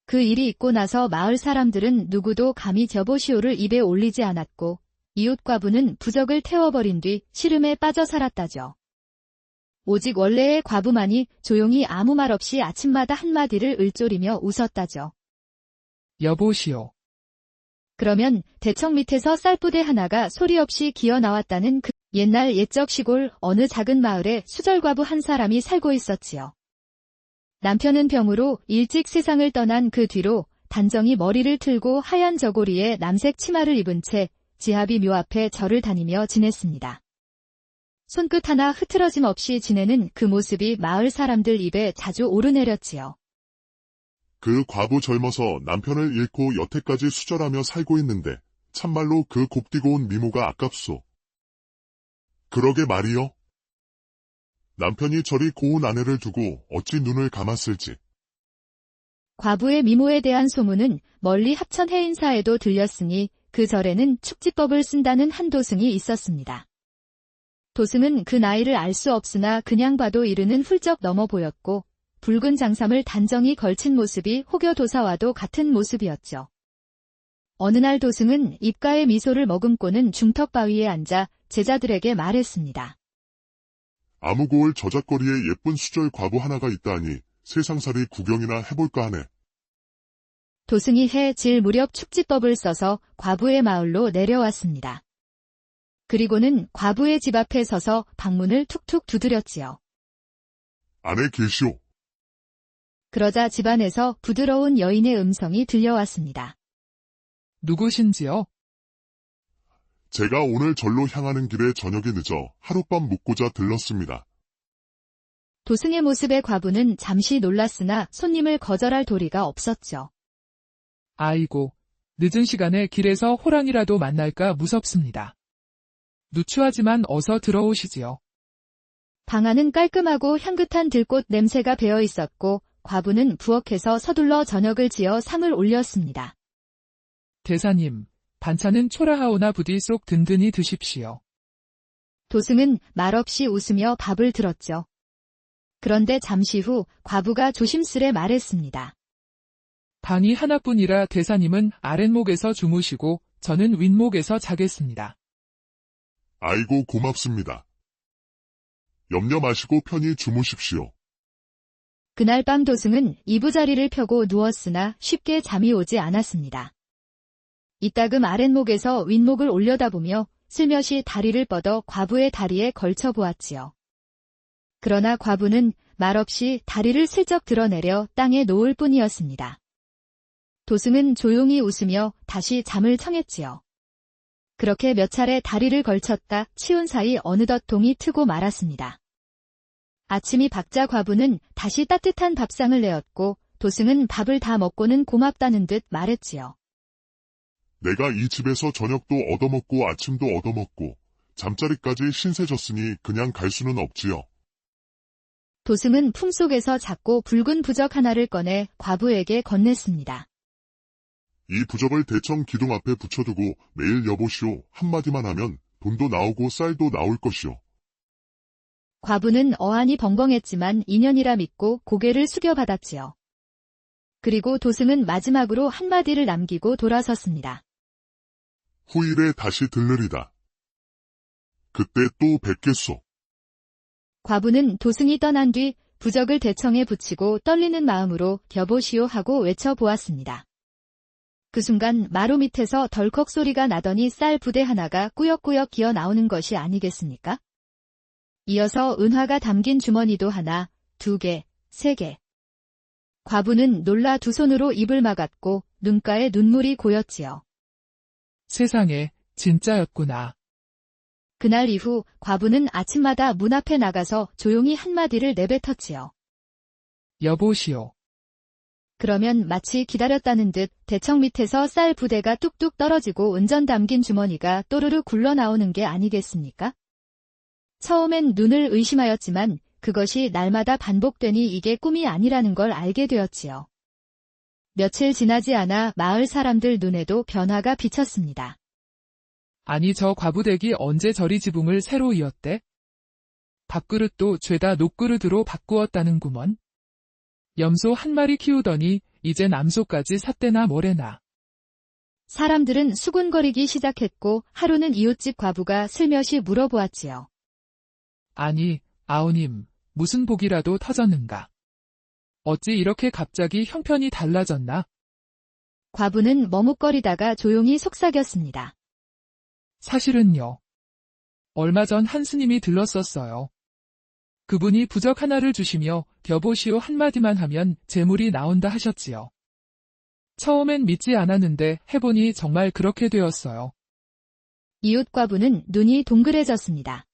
그 일이 있고 나서 마을 사람들은 누구도 감히 여보시오를 입에 올리지 않았고 이웃 과부는 부적을 태워버린 뒤 시름에 빠져 살았다죠. 오직 원래의 과부만이 조용히 아무 말 없이 아침마다 한마디를 을조리며 웃었다죠. 여보시오. 그러면 대청 밑에서 쌀부대 하나가 소리 없이 기어 나왔다는 그 옛날 옛적 시골 어느 작은 마을에 수절과부 한 사람이 살고 있었지요. 남편은 병으로 일찍 세상을 떠난 그 뒤로 단정히 머리를 틀고 하얀 저고리에 남색 치마를 입은 채 지하비 묘 앞에 절을 다니며 지냈습니다. 손끝 하나 흐트러짐 없이 지내는 그 모습이 마을 사람들 입에 자주 오르내렸지요. 그 과부 젊어서 남편을 잃고 여태까지 수절하며 살고 있는데 참말로 그 곱디고 온 미모가 아깝소. 그러게 말이요. 남편이 저리 고운 아내를 두고 어찌 눈을 감았을지. 과부의 미모에 대한 소문은 멀리 합천 해인사에도 들렸으니 그 절에는 축지법을 쓴다는 한 도승이 있었습니다. 도승은 그 나이를 알 수 없으나 그냥 봐도 이르는 훌쩍 넘어 보였고 붉은 장삼을 단정히 걸친 모습이 호교도사와도 같은 모습이었죠. 어느 날 도승은 입가에 미소를 머금고는 중턱바위에 앉아 제자들에게 말했습니다. 아무고을 저작거리에 예쁜 수절 과부 하나가 있다하니 세상살이 구경이나 해볼까 하네. 도승이 해 질 무렵 축지법을 써서 과부의 마을로 내려왔습니다. 그리고는 과부의 집 앞에 서서 방문을 툭툭 두드렸지요. 안에 계시오. 그러자 집안에서 부드러운 여인의 음성이 들려왔습니다. 누구신지요? 제가 오늘 절로 향하는 길에 저녁이 늦어 하룻밤 묵고자 들렀습니다. 도승의 모습에 과부는 잠시 놀랐으나 손님을 거절할 도리가 없었죠. 아이고, 늦은 시간에 길에서 호랑이라도 만날까 무섭습니다. 누추하지만 어서 들어오시지요. 방 안은 깔끔하고 향긋한 들꽃 냄새가 배어 있었고 과부는 부엌에서 서둘러 저녁을 지어 상을 올렸습니다. 대사님, 반찬은 초라하오나 부디 쏙 든든히 드십시오. 도승은 말없이 웃으며 밥을 들었죠. 그런데 잠시 후 과부가 조심스레 말했습니다. 방이 하나뿐이라 대사님은 아랫목에서 주무시고 저는 윗목에서 자겠습니다. 아이고 고맙습니다. 염려 마시고 편히 주무십시오. 그날 밤 도승은 이부자리를 펴고 누웠으나 쉽게 잠이 오지 않았습니다. 이따금 아랫목에서 윗목을 올려다보며 슬며시 다리를 뻗어 과부의 다리에 걸쳐 보았지요. 그러나 과부는 말없이 다리를 슬쩍 드러내려 땅에 놓을 뿐이었습니다. 도승은 조용히 웃으며 다시 잠을 청했지요. 그렇게 몇 차례 다리를 걸쳤다 치운 사이 어느덧 동이 트고 말았습니다. 아침이 밝자 과부는 다시 따뜻한 밥상을 내었고 도승은 밥을 다 먹고는 고맙다는 듯 말했지요. 내가 이 집에서 저녁도 얻어먹고 아침도 얻어먹고 잠자리까지 신세졌으니 그냥 갈 수는 없지요. 도승은 품속에서 작고 붉은 부적 하나를 꺼내 과부에게 건넸습니다. 이 부적을 대청 기둥 앞에 붙여두고 매일 여보시오 한마디만 하면 돈도 나오고 쌀도 나올 것이오. 과부는 어안이 벙벙했지만 인연이라 믿고 고개를 숙여받았지요. 그리고 도승은 마지막으로 한마디를 남기고 돌아섰습니다. 후일에 다시 들르리다. 그때 또 뵙겠소. 과부는 도승이 떠난 뒤 부적을 대청에 붙이고 떨리는 마음으로 여보시오 하고 외쳐보았습니다. 그 순간 마루 밑에서 덜컥 소리가 나더니 쌀 부대 하나가 꾸역꾸역 기어 나오는 것이 아니겠습니까? 이어서 은화가 담긴 주머니도 하나, 2개, 3개. 과부는 놀라 두 손으로 입을 막았고 눈가에 눈물이 고였지요. 세상에, 진짜였구나. 그날 이후 과부는 아침마다 문 앞에 나가서 조용히 한마디를 내뱉었지요. 여보시오. 그러면 마치 기다렸다는 듯 대청 밑에서 쌀 부대가 뚝뚝 떨어지고 은전 담긴 주머니가 또르르 굴러나오는 게 아니겠습니까? 처음엔 눈을 의심하였지만 그것이 날마다 반복되니 이게 꿈이 아니라는 걸 알게 되었지요. 며칠 지나지 않아 마을 사람들 눈에도 변화가 비쳤습니다. 아니 저 과부댁이 언제 저리 지붕을 새로 이었대? 밥그릇도 죄다 녹그릇으로 바꾸었다는구먼. 염소 한 마리 키우더니 이젠 암소까지 샀대나 뭐래나. 사람들은 수군거리기 시작했고 하루는 이웃집 과부가 슬며시 물어보았지요. 아니, 아우님, 무슨 복이라도 터졌는가? 어찌 이렇게 갑자기 형편이 달라졌나? 과부는 머뭇거리다가 조용히 속삭였습니다. 사실은요. 얼마 전 한 스님이 들렀었어요. 그분이 부적 하나를 주시며 여보시오 한마디만 하면 재물이 나온다 하셨지요. 처음엔 믿지 않았는데 해보니 정말 그렇게 되었어요. 이웃 과부는 눈이 동그래졌습니다.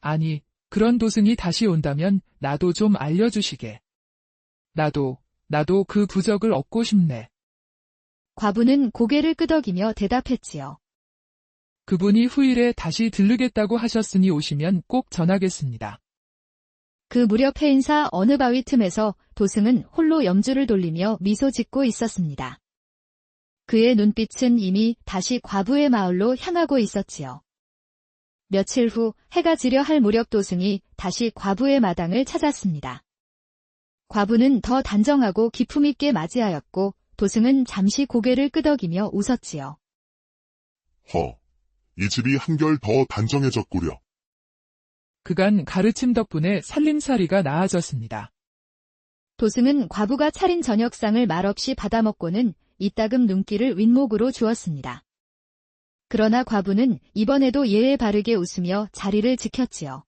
아니, 그런 도승이 다시 온다면 나도 좀 알려주시게. 나도 그 부적을 얻고 싶네. 과부는 고개를 끄덕이며 대답했지요. 그분이 후일에 다시 들르겠다고 하셨으니 오시면 꼭 전하겠습니다. 그 무렵 해인사 어느 바위 틈에서 도승은 홀로 염주를 돌리며 미소 짓고 있었습니다. 그의 눈빛은 이미 다시 과부의 마을로 향하고 있었지요. 며칠 후 해가 지려 할 무렵 도승이 다시 과부의 마당을 찾았습니다. 과부는 더 단정하고 기품 있게 맞이하였고 도승은 잠시 고개를 끄덕이며 웃었지요. 이 집이 한결 더 단정해졌구려. 그간 가르침 덕분에 살림살이가 나아졌습니다. 도승은 과부가 차린 저녁상을 말없이 받아먹고는 이따금 눈길을 윗목으로 주었습니다. 그러나 과부는 이번에도 예에 바르게 웃으며 자리를 지켰지요.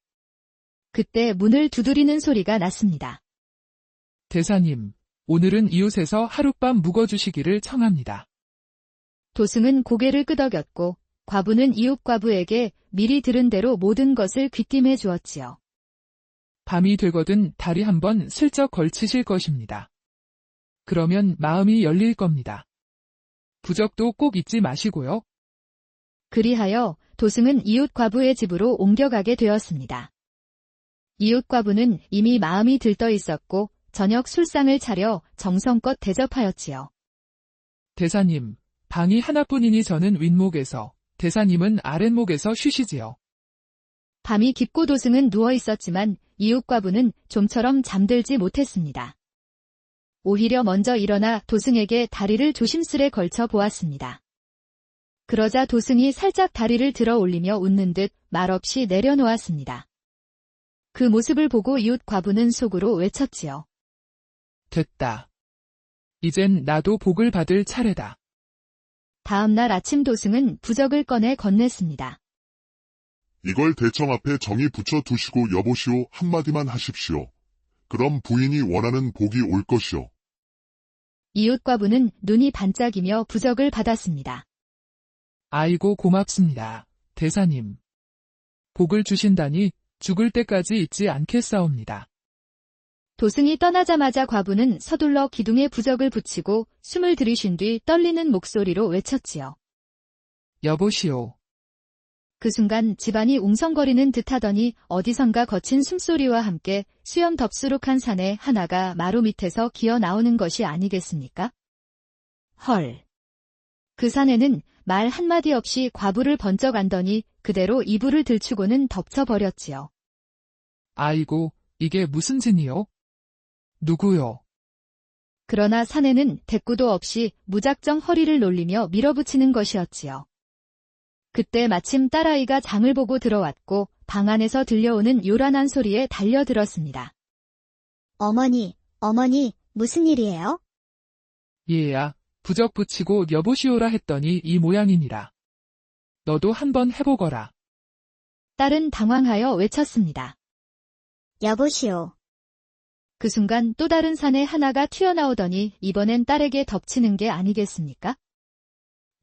그때 문을 두드리는 소리가 났습니다. 대사님, 오늘은 이웃에서 하룻밤 묵어주시기를 청합니다. 도승은 고개를 끄덕였고 과부는 이웃 과부에게 미리 들은 대로 모든 것을 귀띔해 주었지요. 밤이 되거든 다리 한번 슬쩍 걸치실 것입니다. 그러면 마음이 열릴 겁니다. 부적도 꼭 잊지 마시고요. 그리하여 도승은 이웃 과부의 집으로 옮겨가게 되었습니다. 이웃 과부는 이미 마음이 들떠 있었고 저녁 술상을 차려 정성껏 대접하였지요. 대사님, 방이 하나뿐이니 저는 윗목에서, 대사님은 아랫목에서 쉬시지요. 밤이 깊고 도승은 누워 있었지만 이웃 과부는 좀처럼 잠들지 못했습니다. 오히려 먼저 일어나 도승에게 다리를 조심스레 걸쳐 보았습니다. 그러자 도승이 살짝 다리를 들어 올리며 웃는 듯 말없이 내려놓았습니다. 그 모습을 보고 이웃 과부는 속으로 외쳤지요. 됐다. 이젠 나도 복을 받을 차례다. 다음 날 아침 도승은 부적을 꺼내 건넸습니다. 이걸 대청 앞에 정의 붙여 두시고 여보시오 한마디만 하십시오. 그럼 부인이 원하는 복이 올 것이오. 이웃 과부는 눈이 반짝이며 부적을 받았습니다. 아이고 고맙습니다. 대사님. 복을 주신다니 죽을 때까지 잊지 않겠사옵니다. 도승이 떠나자마자 과부는 서둘러 기둥에 부적을 붙이고 숨을 들이쉰 뒤 떨리는 목소리로 외쳤지요. 여보시오. 그 순간 집안이 웅성거리는 듯하더니 어디선가 거친 숨소리와 함께 수염 덥수룩한 사내 하나가 마루 밑에서 기어 나오는 것이 아니겠습니까? 헐. 그 사내는 말 한마디 없이 과부를 번쩍 안더니 그대로 이불을 들추고는 덮쳐버렸지요. 아이고, 이게 무슨 짓이요? 누구요? 그러나 사내는 대꾸도 없이 무작정 허리를 놀리며 밀어붙이는 것이었지요. 그때 마침 딸아이가 장을 보고 들어왔고 방 안에서 들려오는 요란한 소리에 달려들었습니다. 어머니, 무슨 일이에요? 얘야, 부적 붙이고 여보시오라 했더니 이 모양이니라. 너도 한번 해보거라. 딸은 당황하여 외쳤습니다. 여보시오. 그 순간 또 다른 사내 하나가 튀어나오더니 이번엔 딸에게 덮치는 게 아니겠습니까?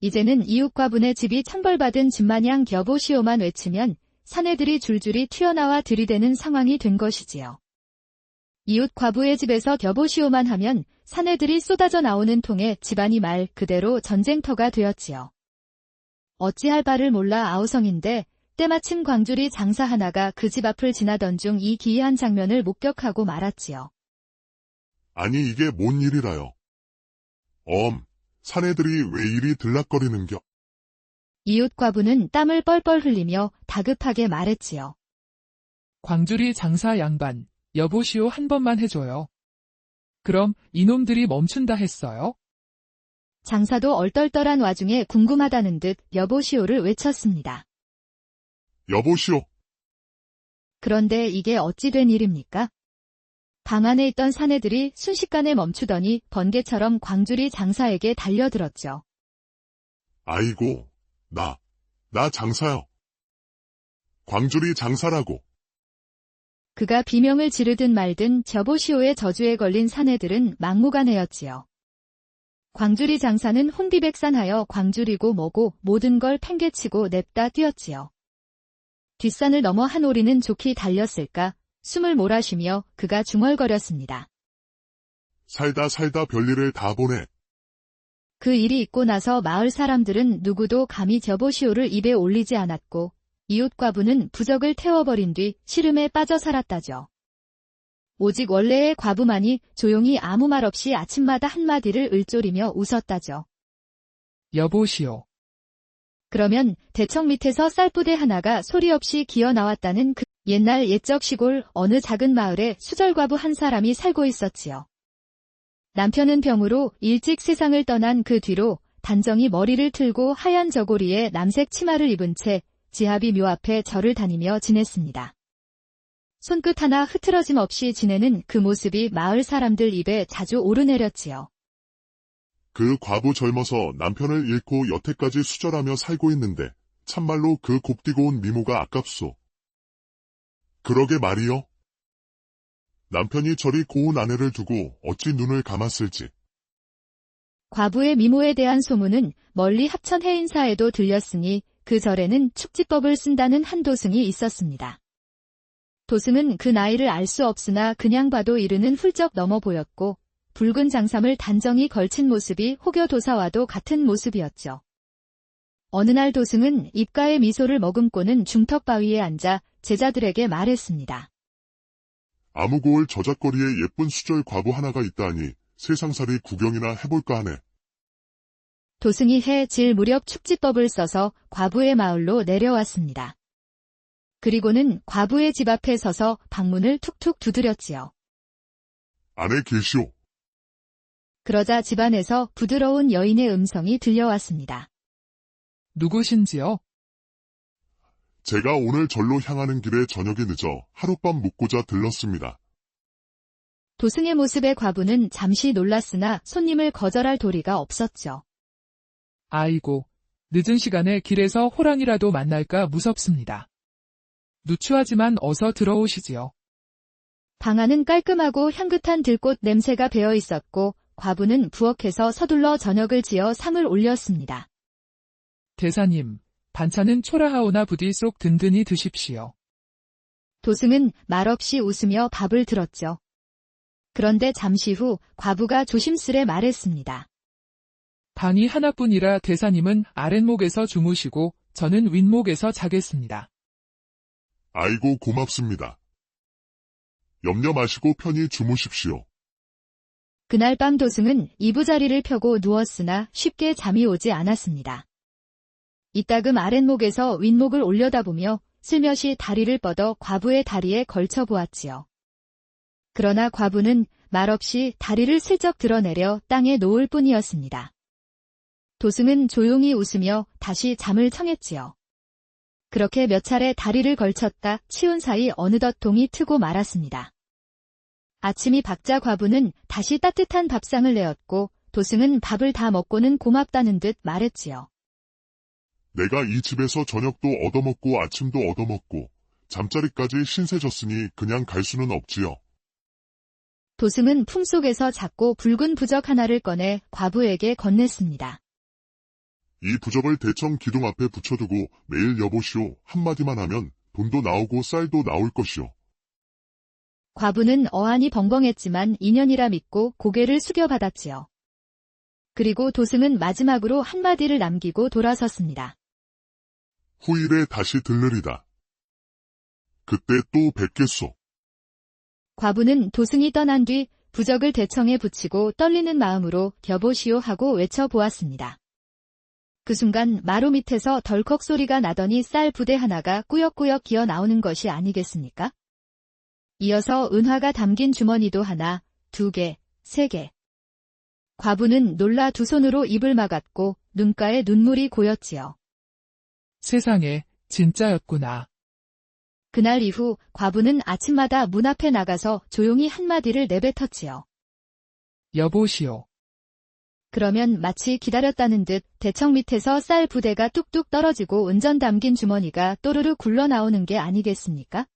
이제는 이웃 과부네 집이 천벌받은 집마냥 여보시오만 외치면 사내들이 줄줄이 튀어나와 들이대는 상황이 된 것이지요. 이웃 과부의 집에서 여보시오만 하면 사내들이 쏟아져 나오는 통에 집안이 말 그대로 전쟁터가 되었지요. 어찌할 바를 몰라 아우성인데 때마침 광주리 장사 하나가 그 집 앞을 지나던 중 이 기이한 장면을 목격하고 말았지요. 아니 이게 뭔 일이라요. 사내들이 왜 이리 들락거리는겨? 이웃 과부는 땀을 뻘뻘 흘리며 다급하게 말했지요. 광주리 장사 양반, 여보시오 한 번만 해줘요. 그럼 이놈들이 멈춘다 했어요? 장사도 얼떨떨한 와중에 궁금하다는 듯 여보시오를 외쳤습니다. 여보시오. 그런데 이게 어찌 된 일입니까? 방 안에 있던 사내들이 순식간에 멈추더니 번개처럼 광주리 장사에게 달려들었죠. 아이고, 나 장사요. 광주리 장사라고. 그가 비명을 지르든 말든 여보시오의 저주에 걸린 사내들은 막무가내였지요. 광주리 장사는 혼비백산하여 광주리고 뭐고 모든 걸 팽개치고 냅다 뛰었지요. 뒷산을 넘어 한 오리는 좋게 달렸을까 숨을 몰아쉬며 그가 중얼거렸습니다. 살다 별일을 다 보네. 그 일이 있고 나서 마을 사람들은 누구도 감히 여보시오를 입에 올리지 않았고 이웃 과부는 부적을 태워버린 뒤 시름에 빠져 살았다죠. 오직 원래의 과부만이 조용히 아무 말 없이 아침마다 한마디를 을조리며 웃었다죠. 여보시오. 그러면 대청 밑에서 쌀부대 하나가 소리 없이 기어 나왔다는 그 옛날 옛적 시골 어느 작은 마을에 수절과부 한 사람이 살고 있었지요. 남편은 병으로 일찍 세상을 떠난 그 뒤로 단정히 머리를 틀고 하얀 저고리에 남색 치마를 입은 채 지하비 묘 앞에 절을 다니며 지냈습니다. 손끝 하나 흐트러짐 없이 지내는 그 모습이 마을 사람들 입에 자주 오르내렸지요. 그 과부 젊어서 남편을 잃고 여태까지 수절하며 살고 있는데 참말로 그 곱디고 온 미모가 아깝소. 그러게 말이요. 남편이 저리 고운 아내를 두고 어찌 눈을 감았을지. 과부의 미모에 대한 소문은 멀리 합천 해인사에도 들렸으니 그 절에는 축지법을 쓴다는 한 도승이 있었습니다. 도승은 그 나이를 알 수 없으나 그냥 봐도 이르는 훌쩍 넘어 보였고 붉은 장삼을 단정히 걸친 모습이 혹여 도사와도 같은 모습이었죠. 어느 날 도승은 입가에 미소를 머금고는 중턱바위에 앉아 제자들에게 말했습니다. 아무고을 저작거리에 예쁜 수절 과부 하나가 있다니 세상살이 구경이나 해볼까 하네. 도승이 해 질 무렵 축지법을 써서 과부의 마을로 내려왔습니다. 그리고는 과부의 집 앞에 서서 방문을 툭툭 두드렸지요. 안에 계시오. 그러자 집안에서 부드러운 여인의 음성이 들려왔습니다. 누구신지요? 제가 오늘 절로 향하는 길에 저녁이 늦어 하룻밤 묵고자 들렀습니다. 도승의 모습에 과부는 잠시 놀랐으나 손님을 거절할 도리가 없었죠. 아이고, 늦은 시간에 길에서 호랑이라도 만날까 무섭습니다. 누추하지만 어서 들어오시지요. 방 안은 깔끔하고 향긋한 들꽃 냄새가 배어 있었고 과부는 부엌에서 서둘러 저녁을 지어 상을 올렸습니다. 대사님, 반찬은 초라하오나 부디 쏙 든든히 드십시오. 도승은 말없이 웃으며 밥을 들었죠. 그런데 잠시 후 과부가 조심스레 말했습니다. 방이 하나뿐이라 대사님은 아랫목에서 주무시고 저는 윗목에서 자겠습니다. 아이고 고맙습니다. 염려 마시고 편히 주무십시오. 그날 밤 도승은 이부자리를 펴고 누웠으나 쉽게 잠이 오지 않았습니다. 이따금 아랫목에서 윗목을 올려다보며 슬며시 다리를 뻗어 과부의 다리에 걸쳐 보았지요. 그러나 과부는 말없이 다리를 슬쩍 드러내려 땅에 놓을 뿐이었습니다. 도승은 조용히 웃으며 다시 잠을 청했지요. 그렇게 몇 차례 다리를 걸쳤다 치운 사이 어느덧 동이 트고 말았습니다. 아침이 밝자 과부는 다시 따뜻한 밥상을 내었고 도승은 밥을 다 먹고는 고맙다는 듯 말했지요. 내가 이 집에서 저녁도 얻어먹고 아침도 얻어먹고 잠자리까지 신세졌으니 그냥 갈 수는 없지요. 도승은 품속에서 작고 붉은 부적 하나를 꺼내 과부에게 건넸습니다. 이 부적을 대청 기둥 앞에 붙여두고 매일 여보시오 한마디만 하면 돈도 나오고 쌀도 나올 것이오. 과부는 어안이 벙벙했지만 인연이라 믿고 고개를 숙여받았지요. 그리고 도승은 마지막으로 한마디를 남기고 돌아섰습니다. 후일에 다시 들르리다. 그때 또 뵙겠소. 과부는 도승이 떠난 뒤 부적을 대청에 붙이고 떨리는 마음으로 여보시오 하고 외쳐보았습니다. 그 순간 마루 밑에서 덜컥 소리가 나더니 쌀 부대 하나가 꾸역꾸역 기어 나오는 것이 아니겠습니까? 이어서 은화가 담긴 주머니도 하나, 2개, 3개. 과부는 놀라 두 손으로 입을 막았고 눈가에 눈물이 고였지요. 세상에, 진짜였구나. 그날 이후 과부는 아침마다 문 앞에 나가서 조용히 한마디를 내뱉었지요. 여보시오. 그러면 마치 기다렸다는 듯 대청 밑에서 쌀 부대가 뚝뚝 떨어지고 은전 담긴 주머니가 또르르 굴러나오는 게 아니겠습니까?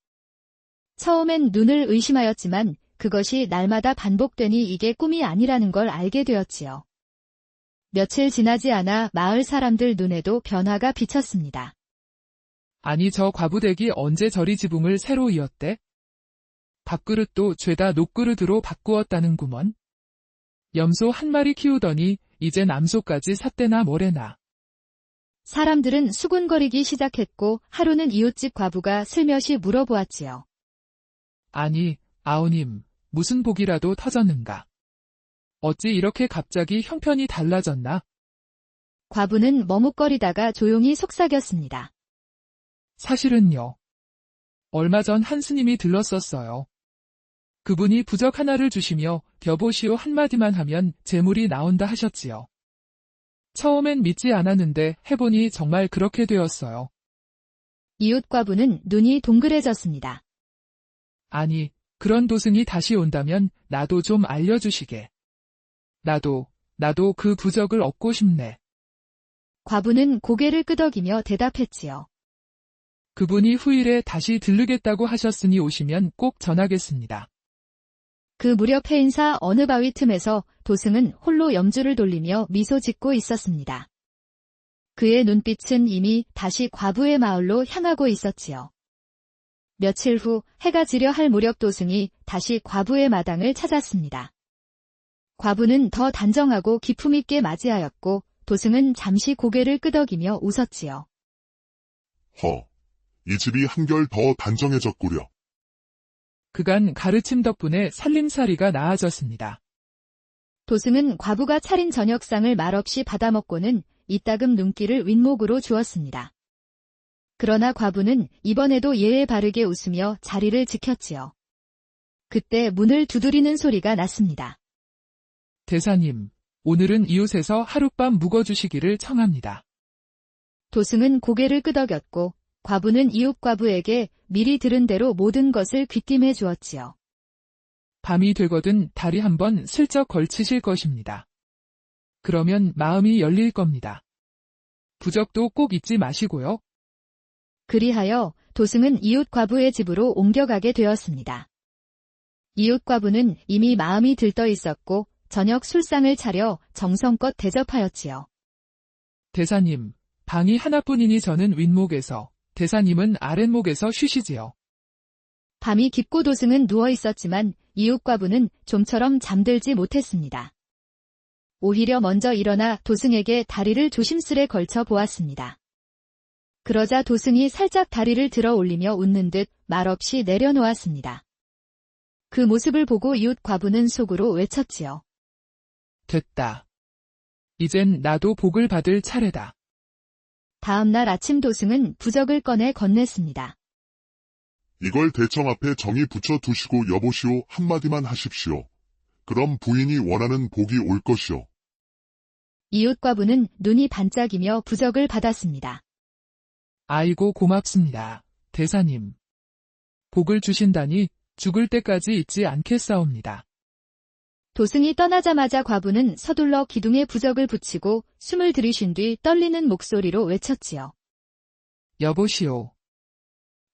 처음엔 눈을 의심하였지만 그것이 날마다 반복되니 이게 꿈이 아니라는 걸 알게 되었지요. 며칠 지나지 않아 마을 사람들 눈에도 변화가 비쳤습니다. 아니 저 과부댁이 언제 저리 지붕을 새로 이었대? 밥그릇도 죄다 녹그릇으로 바꾸었다는구먼. 염소 한 마리 키우더니 이제 남소까지 샀대나 뭐래나. 사람들은 수군거리기 시작했고 하루는 이웃집 과부가 슬며시 물어보았지요. 아니, 아우님, 무슨 복이라도 터졌는가? 어찌 이렇게 갑자기 형편이 달라졌나? 과부는 머뭇거리다가 조용히 속삭였습니다. 사실은요. 얼마 전 한 스님이 들렀었어요. 그분이 부적 하나를 주시며 여보시오 한마디만 하면 재물이 나온다 하셨지요. 처음엔 믿지 않았는데 해보니 정말 그렇게 되었어요. 이웃 과부는 눈이 동그래졌습니다. 아니, 그런 도승이 다시 온다면 나도 좀 알려주시게. 나도 그 부적을 얻고 싶네. 과부는 고개를 끄덕이며 대답했지요. 그분이 후일에 다시 들르겠다고 하셨으니 오시면 꼭 전하겠습니다. 그 무렵 해인사 어느 바위 틈에서 도승은 홀로 염주를 돌리며 미소 짓고 있었습니다. 그의 눈빛은 이미 다시 과부의 마을로 향하고 있었지요. 며칠 후 해가 지려 할 무렵 도승이 다시 과부의 마당을 찾았습니다. 과부는 더 단정하고 기품 있게 맞이하였고 도승은 잠시 고개를 끄덕이며 웃었지요. 이 집이 한결 더 단정해졌구려. 그간 가르침 덕분에 살림살이가 나아졌습니다. 도승은 과부가 차린 저녁상을 말없이 받아먹고는 이따금 눈길을 윗목으로 주었습니다. 그러나 과부는 이번에도 예에 바르게 웃으며 자리를 지켰지요. 그때 문을 두드리는 소리가 났습니다. 대사님, 오늘은 이웃에서 하룻밤 묵어주시기를 청합니다. 도승은 고개를 끄덕였고 과부는 이웃 과부에게 미리 들은 대로 모든 것을 귀띔해 주었지요. 밤이 되거든 다리 한번 슬쩍 걸치실 것입니다. 그러면 마음이 열릴 겁니다. 부적도 꼭 잊지 마시고요. 그리하여 도승은 이웃 과부의 집으로 옮겨가게 되었습니다. 이웃 과부는 이미 마음이 들떠 있었고 저녁 술상을 차려 정성껏 대접하였지요. 대사님, 방이 하나뿐이니 저는 윗목에서, 대사님은 아랫목에서 쉬시지요. 밤이 깊고 도승은 누워 있었지만 이웃 과부는 좀처럼 잠들지 못했습니다. 오히려 먼저 일어나 도승에게 다리를 조심스레 걸쳐 보았습니다. 그러자 도승이 살짝 다리를 들어 올리며 웃는 듯 말없이 내려놓았습니다. 그 모습을 보고 이웃 과부는 속으로 외쳤지요. 됐다. 이젠 나도 복을 받을 차례다. 다음 날 아침 도승은 부적을 꺼내 건넸습니다. 이걸 대청 앞에 정의 붙여 두시고 여보시오 한마디만 하십시오. 그럼 부인이 원하는 복이 올 것이오. 이웃 과부는 눈이 반짝이며 부적을 받았습니다. 아이고 고맙습니다. 대사님. 복을 주신다니 죽을 때까지 잊지 않겠사옵니다. 도승이 떠나자마자 과부는 서둘러 기둥에 부적을 붙이고 숨을 들이쉰 뒤 떨리는 목소리로 외쳤지요. 여보시오.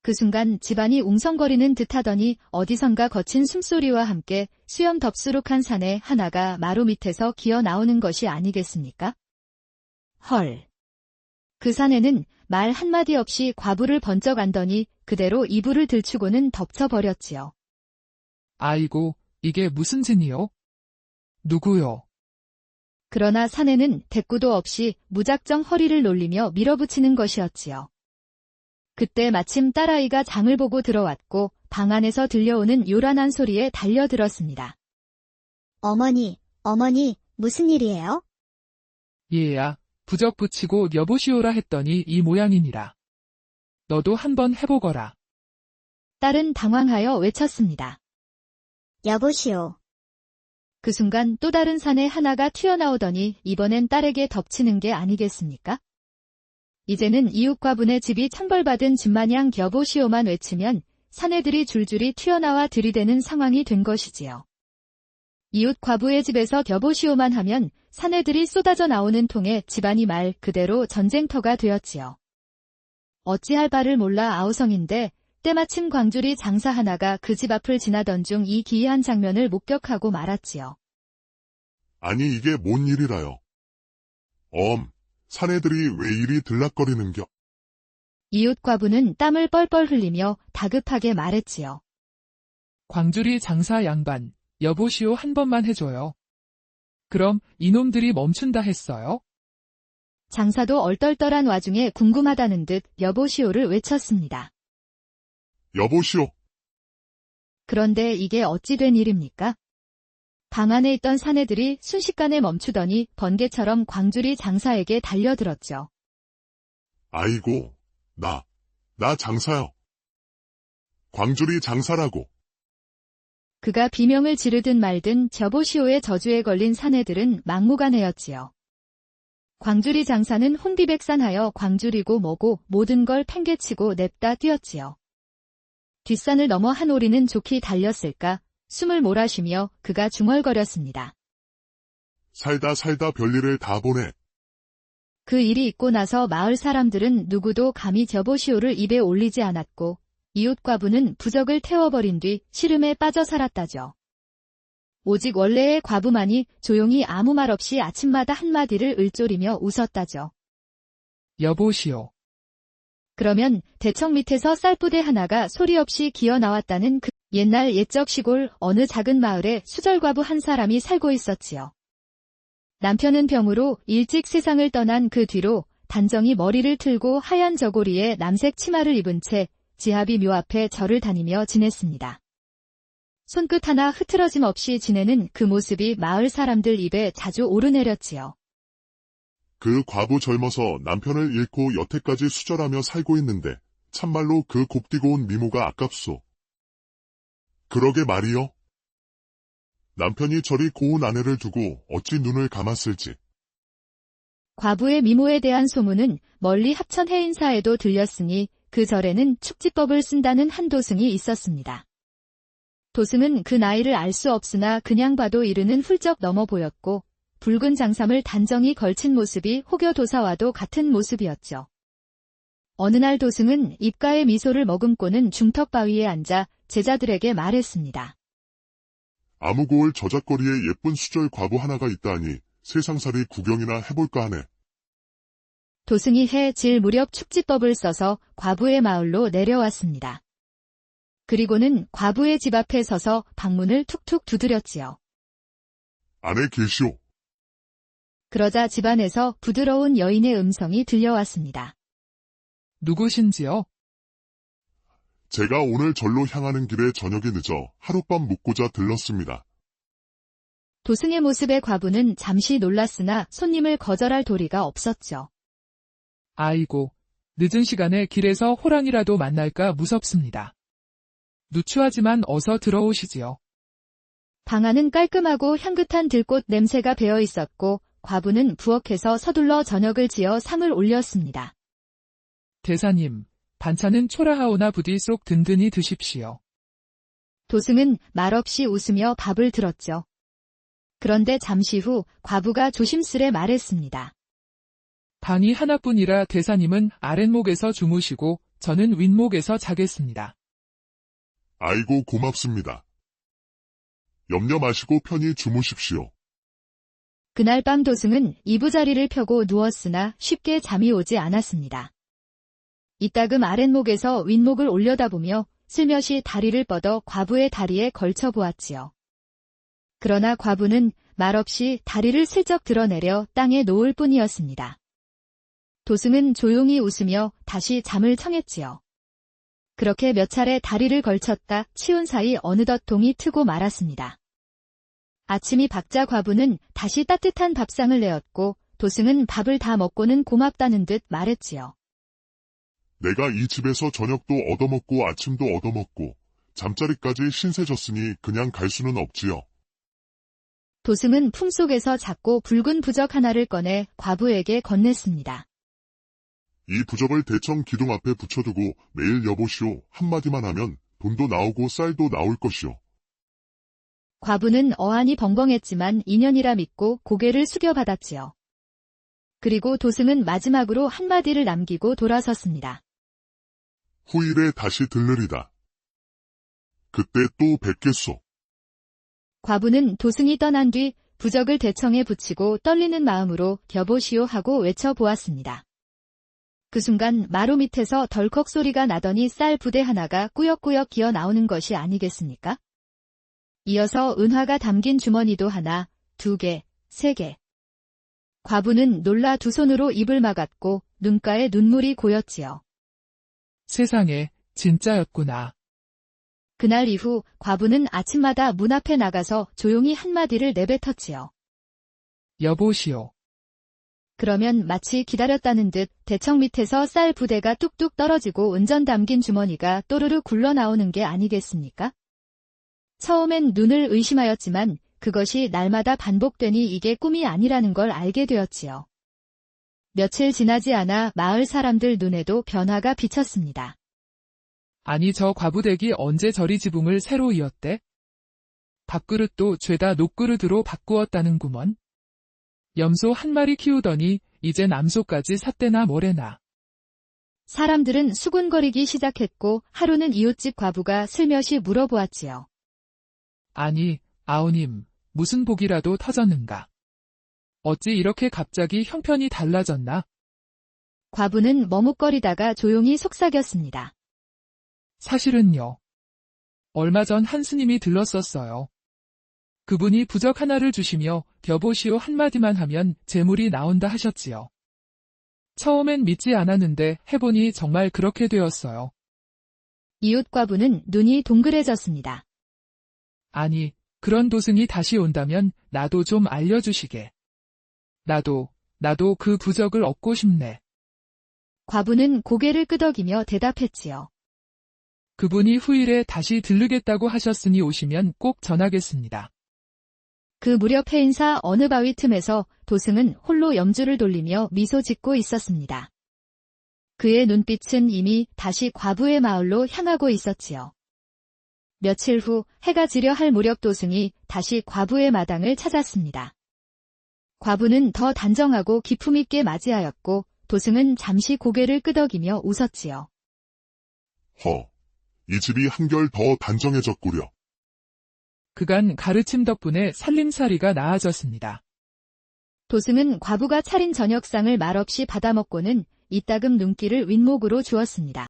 그 순간 집안이 웅성거리는 듯하더니 어디선가 거친 숨소리와 함께 수염 덥수룩한 사내 하나가 마루 밑에서 기어 나오는 것이 아니겠습니까? 헐. 그 사내는 말 한마디 없이 과부를 번쩍 안더니 그대로 이불을 들추고는 덮쳐버렸지요. 아이고, 이게 무슨 짓이요? 누구요? 그러나 사내는 대꾸도 없이 무작정 허리를 놀리며 밀어붙이는 것이었지요. 그때 마침 딸아이가 장을 보고 들어왔고 방 안에서 들려오는 요란한 소리에 달려들었습니다. 어머니, 무슨 일이에요? 얘야, 부적 붙이고 여보시오라 했더니 이 모양이니라. 너도 한번 해보거라. 딸은 당황하여 외쳤습니다. 여보시오. 그 순간 또 다른 사내 하나가 튀어나오더니 이번엔 딸에게 덮치는 게 아니겠습니까? 이제는 이웃 과부네 집이 청벌받은 집마냥 여보시오만 외치면 사내들이 줄줄이 튀어나와 들이대는 상황이 된 것이지요. 이웃 과부의 집에서 여보시오만 하면 사내들이 쏟아져 나오는 통에 집안이 말 그대로 전쟁터가 되었지요. 어찌할 바를 몰라 아우성인데 때마침 광주리 장사 하나가 그 집 앞을 지나던 중 이 기이한 장면을 목격하고 말았지요. 아니 이게 뭔 일이라요. 사내들이 왜 이리 들락거리는겨? 이웃 과부는 땀을 뻘뻘 흘리며 다급하게 말했지요. 광주리 장사 양반, 여보시오 한 번만 해줘요. 그럼 이놈들이 멈춘다 했어요? 장사도 얼떨떨한 와중에 궁금하다는 듯 여보시오를 외쳤습니다. 여보시오. 그런데 이게 어찌 된 일입니까? 방 안에 있던 사내들이 순식간에 멈추더니 번개처럼 광주리 장사에게 달려들었죠. 아이고, 나 장사요. 광주리 장사라고. 그가 비명을 지르든 말든 여보시오의 저주에 걸린 사내들은 막무가내였지요. 광주리 장사는 혼비백산하여 광주리고 뭐고 모든 걸 팽개치고 냅다 뛰었지요. 뒷산을 넘어 한 오리는 좋게 달렸을까 숨을 몰아쉬며 그가 중얼거렸습니다. 살다 별일을 다 보네. 그 일이 있고 나서 마을 사람들은 누구도 감히 여보시오를 입에 올리지 않았고 이웃 과부는 부적을 태워버린 뒤 시름에 빠져 살았다죠. 오직 원래의 과부만이 조용히 아무 말 없이 아침마다 한마디를 을조리며 웃었다죠. 여보시오. 그러면 대청 밑에서 쌀부대 하나가 소리 없이 기어 나왔다는 그 옛날 옛적 시골 어느 작은 마을에 수절과부 한 사람이 살고 있었지요. 남편은 병으로 일찍 세상을 떠난 그 뒤로 단정히 머리를 틀고 하얀 저고리에 남색 치마를 입은 채 지하비 묘 앞에 절을 다니며 지냈습니다. 손끝 하나 흐트러짐 없이 지내는 그 모습이 마을 사람들 입에 자주 오르내렸지요. 그 과부 젊어서 남편을 잃고 여태까지 수절하며 살고 있는데 참말로 그 곱디고 온 미모가 아깝소. 그러게 말이요. 남편이 저리 고운 아내를 두고 어찌 눈을 감았을지. 과부의 미모에 대한 소문은 멀리 합천 해인사에도 들렸으니 그 절에는 축지법을 쓴다는 한 도승이 있었습니다. 도승은 그 나이를 알 수 없으나 그냥 봐도 이르는 훌쩍 넘어 보였고 붉은 장삼을 단정히 걸친 모습이 혹여 도사와도 같은 모습이었죠. 어느 날 도승은 입가에 미소를 머금고는 중턱바위에 앉아 제자들에게 말했습니다. 아무고을 저작거리에 예쁜 수절 과부 하나가 있다하니 세상살이 구경이나 해볼까 하네. 도승이 해 질 무렵 축지법을 써서 과부의 마을로 내려왔습니다. 그리고는 과부의 집 앞에 서서 방문을 툭툭 두드렸지요. 안에 계시오. 그러자 집안에서 부드러운 여인의 음성이 들려왔습니다. 누구신지요? 제가 오늘 절로 향하는 길에 저녁에 늦어 하룻밤 묵고자 들렀습니다. 도승의 모습에 과부는 잠시 놀랐으나 손님을 거절할 도리가 없었죠. 아이고, 늦은 시간에 길에서 호랑이라도 만날까 무섭습니다. 누추하지만 어서 들어오시지요. 방 안은 깔끔하고 향긋한 들꽃 냄새가 배어 있었고 과부는 부엌에서 서둘러 저녁을 지어 상을 올렸습니다. 대사님, 반찬은 초라하오나 부디 쏙 든든히 드십시오. 도승은 말없이 웃으며 밥을 들었죠. 그런데 잠시 후 과부가 조심스레 말했습니다. 방이 하나뿐이라 대사님은 아랫목에서 주무시고 저는 윗목에서 자겠습니다. 아이고 고맙습니다. 염려 마시고 편히 주무십시오. 그날 밤 도승은 이부자리를 펴고 누웠으나 쉽게 잠이 오지 않았습니다. 이따금 아랫목에서 윗목을 올려다보며 슬며시 다리를 뻗어 과부의 다리에 걸쳐 보았지요. 그러나 과부는 말없이 다리를 슬쩍 드러내려 땅에 놓을 뿐이었습니다. 도승은 조용히 웃으며 다시 잠을 청했지요. 그렇게 몇 차례 다리를 걸쳤다 치운 사이 어느덧 동이 트고 말았습니다. 아침이 밝자 과부는 다시 따뜻한 밥상을 내었고 도승은 밥을 다 먹고는 고맙다는 듯 말했지요. 내가 이 집에서 저녁도 얻어먹고 아침도 얻어먹고 잠자리까지 신세졌으니 그냥 갈 수는 없지요. 도승은 품속에서 작고 붉은 부적 하나를 꺼내 과부에게 건넸습니다. 이 부적을 대청 기둥 앞에 붙여두고 매일 여보시오 한마디만 하면 돈도 나오고 쌀도 나올 것이오. 과부는 어안이 벙벙했지만 인연이라 믿고 고개를 숙여받았지요. 그리고 도승은 마지막으로 한마디를 남기고 돌아섰습니다. 후일에 다시 들르리다. 그때 또 뵙겠소. 과부는 도승이 떠난 뒤 부적을 대청에 붙이고 떨리는 마음으로 여보시오 하고 외쳐보았습니다. 그 순간 마루 밑에서 덜컥 소리가 나더니 쌀 부대 하나가 꾸역꾸역 기어 나오는 것이 아니겠습니까? 이어서 은화가 담긴 주머니도 하나, 2개, 3개. 과부는 놀라 두 손으로 입을 막았고 눈가에 눈물이 고였지요. 세상에, 진짜였구나. 그날 이후 과부는 아침마다 문 앞에 나가서 조용히 한마디를 내뱉었지요. 여보시오. 그러면 마치 기다렸다는 듯 대청 밑에서 쌀 부대가 뚝뚝 떨어지고 은전 담긴 주머니가 또르르 굴러나오는 게 아니겠습니까? 처음엔 눈을 의심하였지만 그것이 날마다 반복되니 이게 꿈이 아니라는 걸 알게 되었지요. 며칠 지나지 않아 마을 사람들 눈에도 변화가 비쳤습니다. 아니 저 과부댁이 언제 저리 지붕을 새로 이었대? 밥그릇도 죄다 녹그릇으로 바꾸었다는구먼. 염소 한 마리 키우더니 이제 남소까지 샀대나 뭐래나. 사람들은 수군거리기 시작했고 하루는 이웃집 과부가 슬며시 물어보았지요. 아니, 아우님, 무슨 복이라도 터졌는가? 어찌 이렇게 갑자기 형편이 달라졌나? 과부는 머뭇거리다가 조용히 속삭였습니다. 사실은요. 얼마 전 한 스님이 들렀었어요. 그분이 부적 하나를 주시며 여보시오 한마디만 하면 재물이 나온다 하셨지요. 처음엔 믿지 않았는데 해보니 정말 그렇게 되었어요. 이웃 과부는 눈이 동그래졌습니다. 아니, 그런 도승이 다시 온다면 나도 좀 알려주시게. 나도 그 부적을 얻고 싶네. 과부는 고개를 끄덕이며 대답했지요. 그분이 후일에 다시 들르겠다고 하셨으니 오시면 꼭 전하겠습니다. 그 무렵 해인사 어느 바위 틈에서 도승은 홀로 염주를 돌리며 미소 짓고 있었습니다. 그의 눈빛은 이미 다시 과부의 마을로 향하고 있었지요. 며칠 후 해가 지려 할 무렵 도승이 다시 과부의 마당을 찾았습니다. 과부는 더 단정하고 기품 있게 맞이하였고 도승은 잠시 고개를 끄덕이며 웃었지요. 이 집이 한결 더 단정해졌구려. 그간 가르침 덕분에 살림살이가 나아졌습니다. 도승은 과부가 차린 저녁상을 말없이 받아먹고는 이따금 눈길을 윗목으로 주었습니다.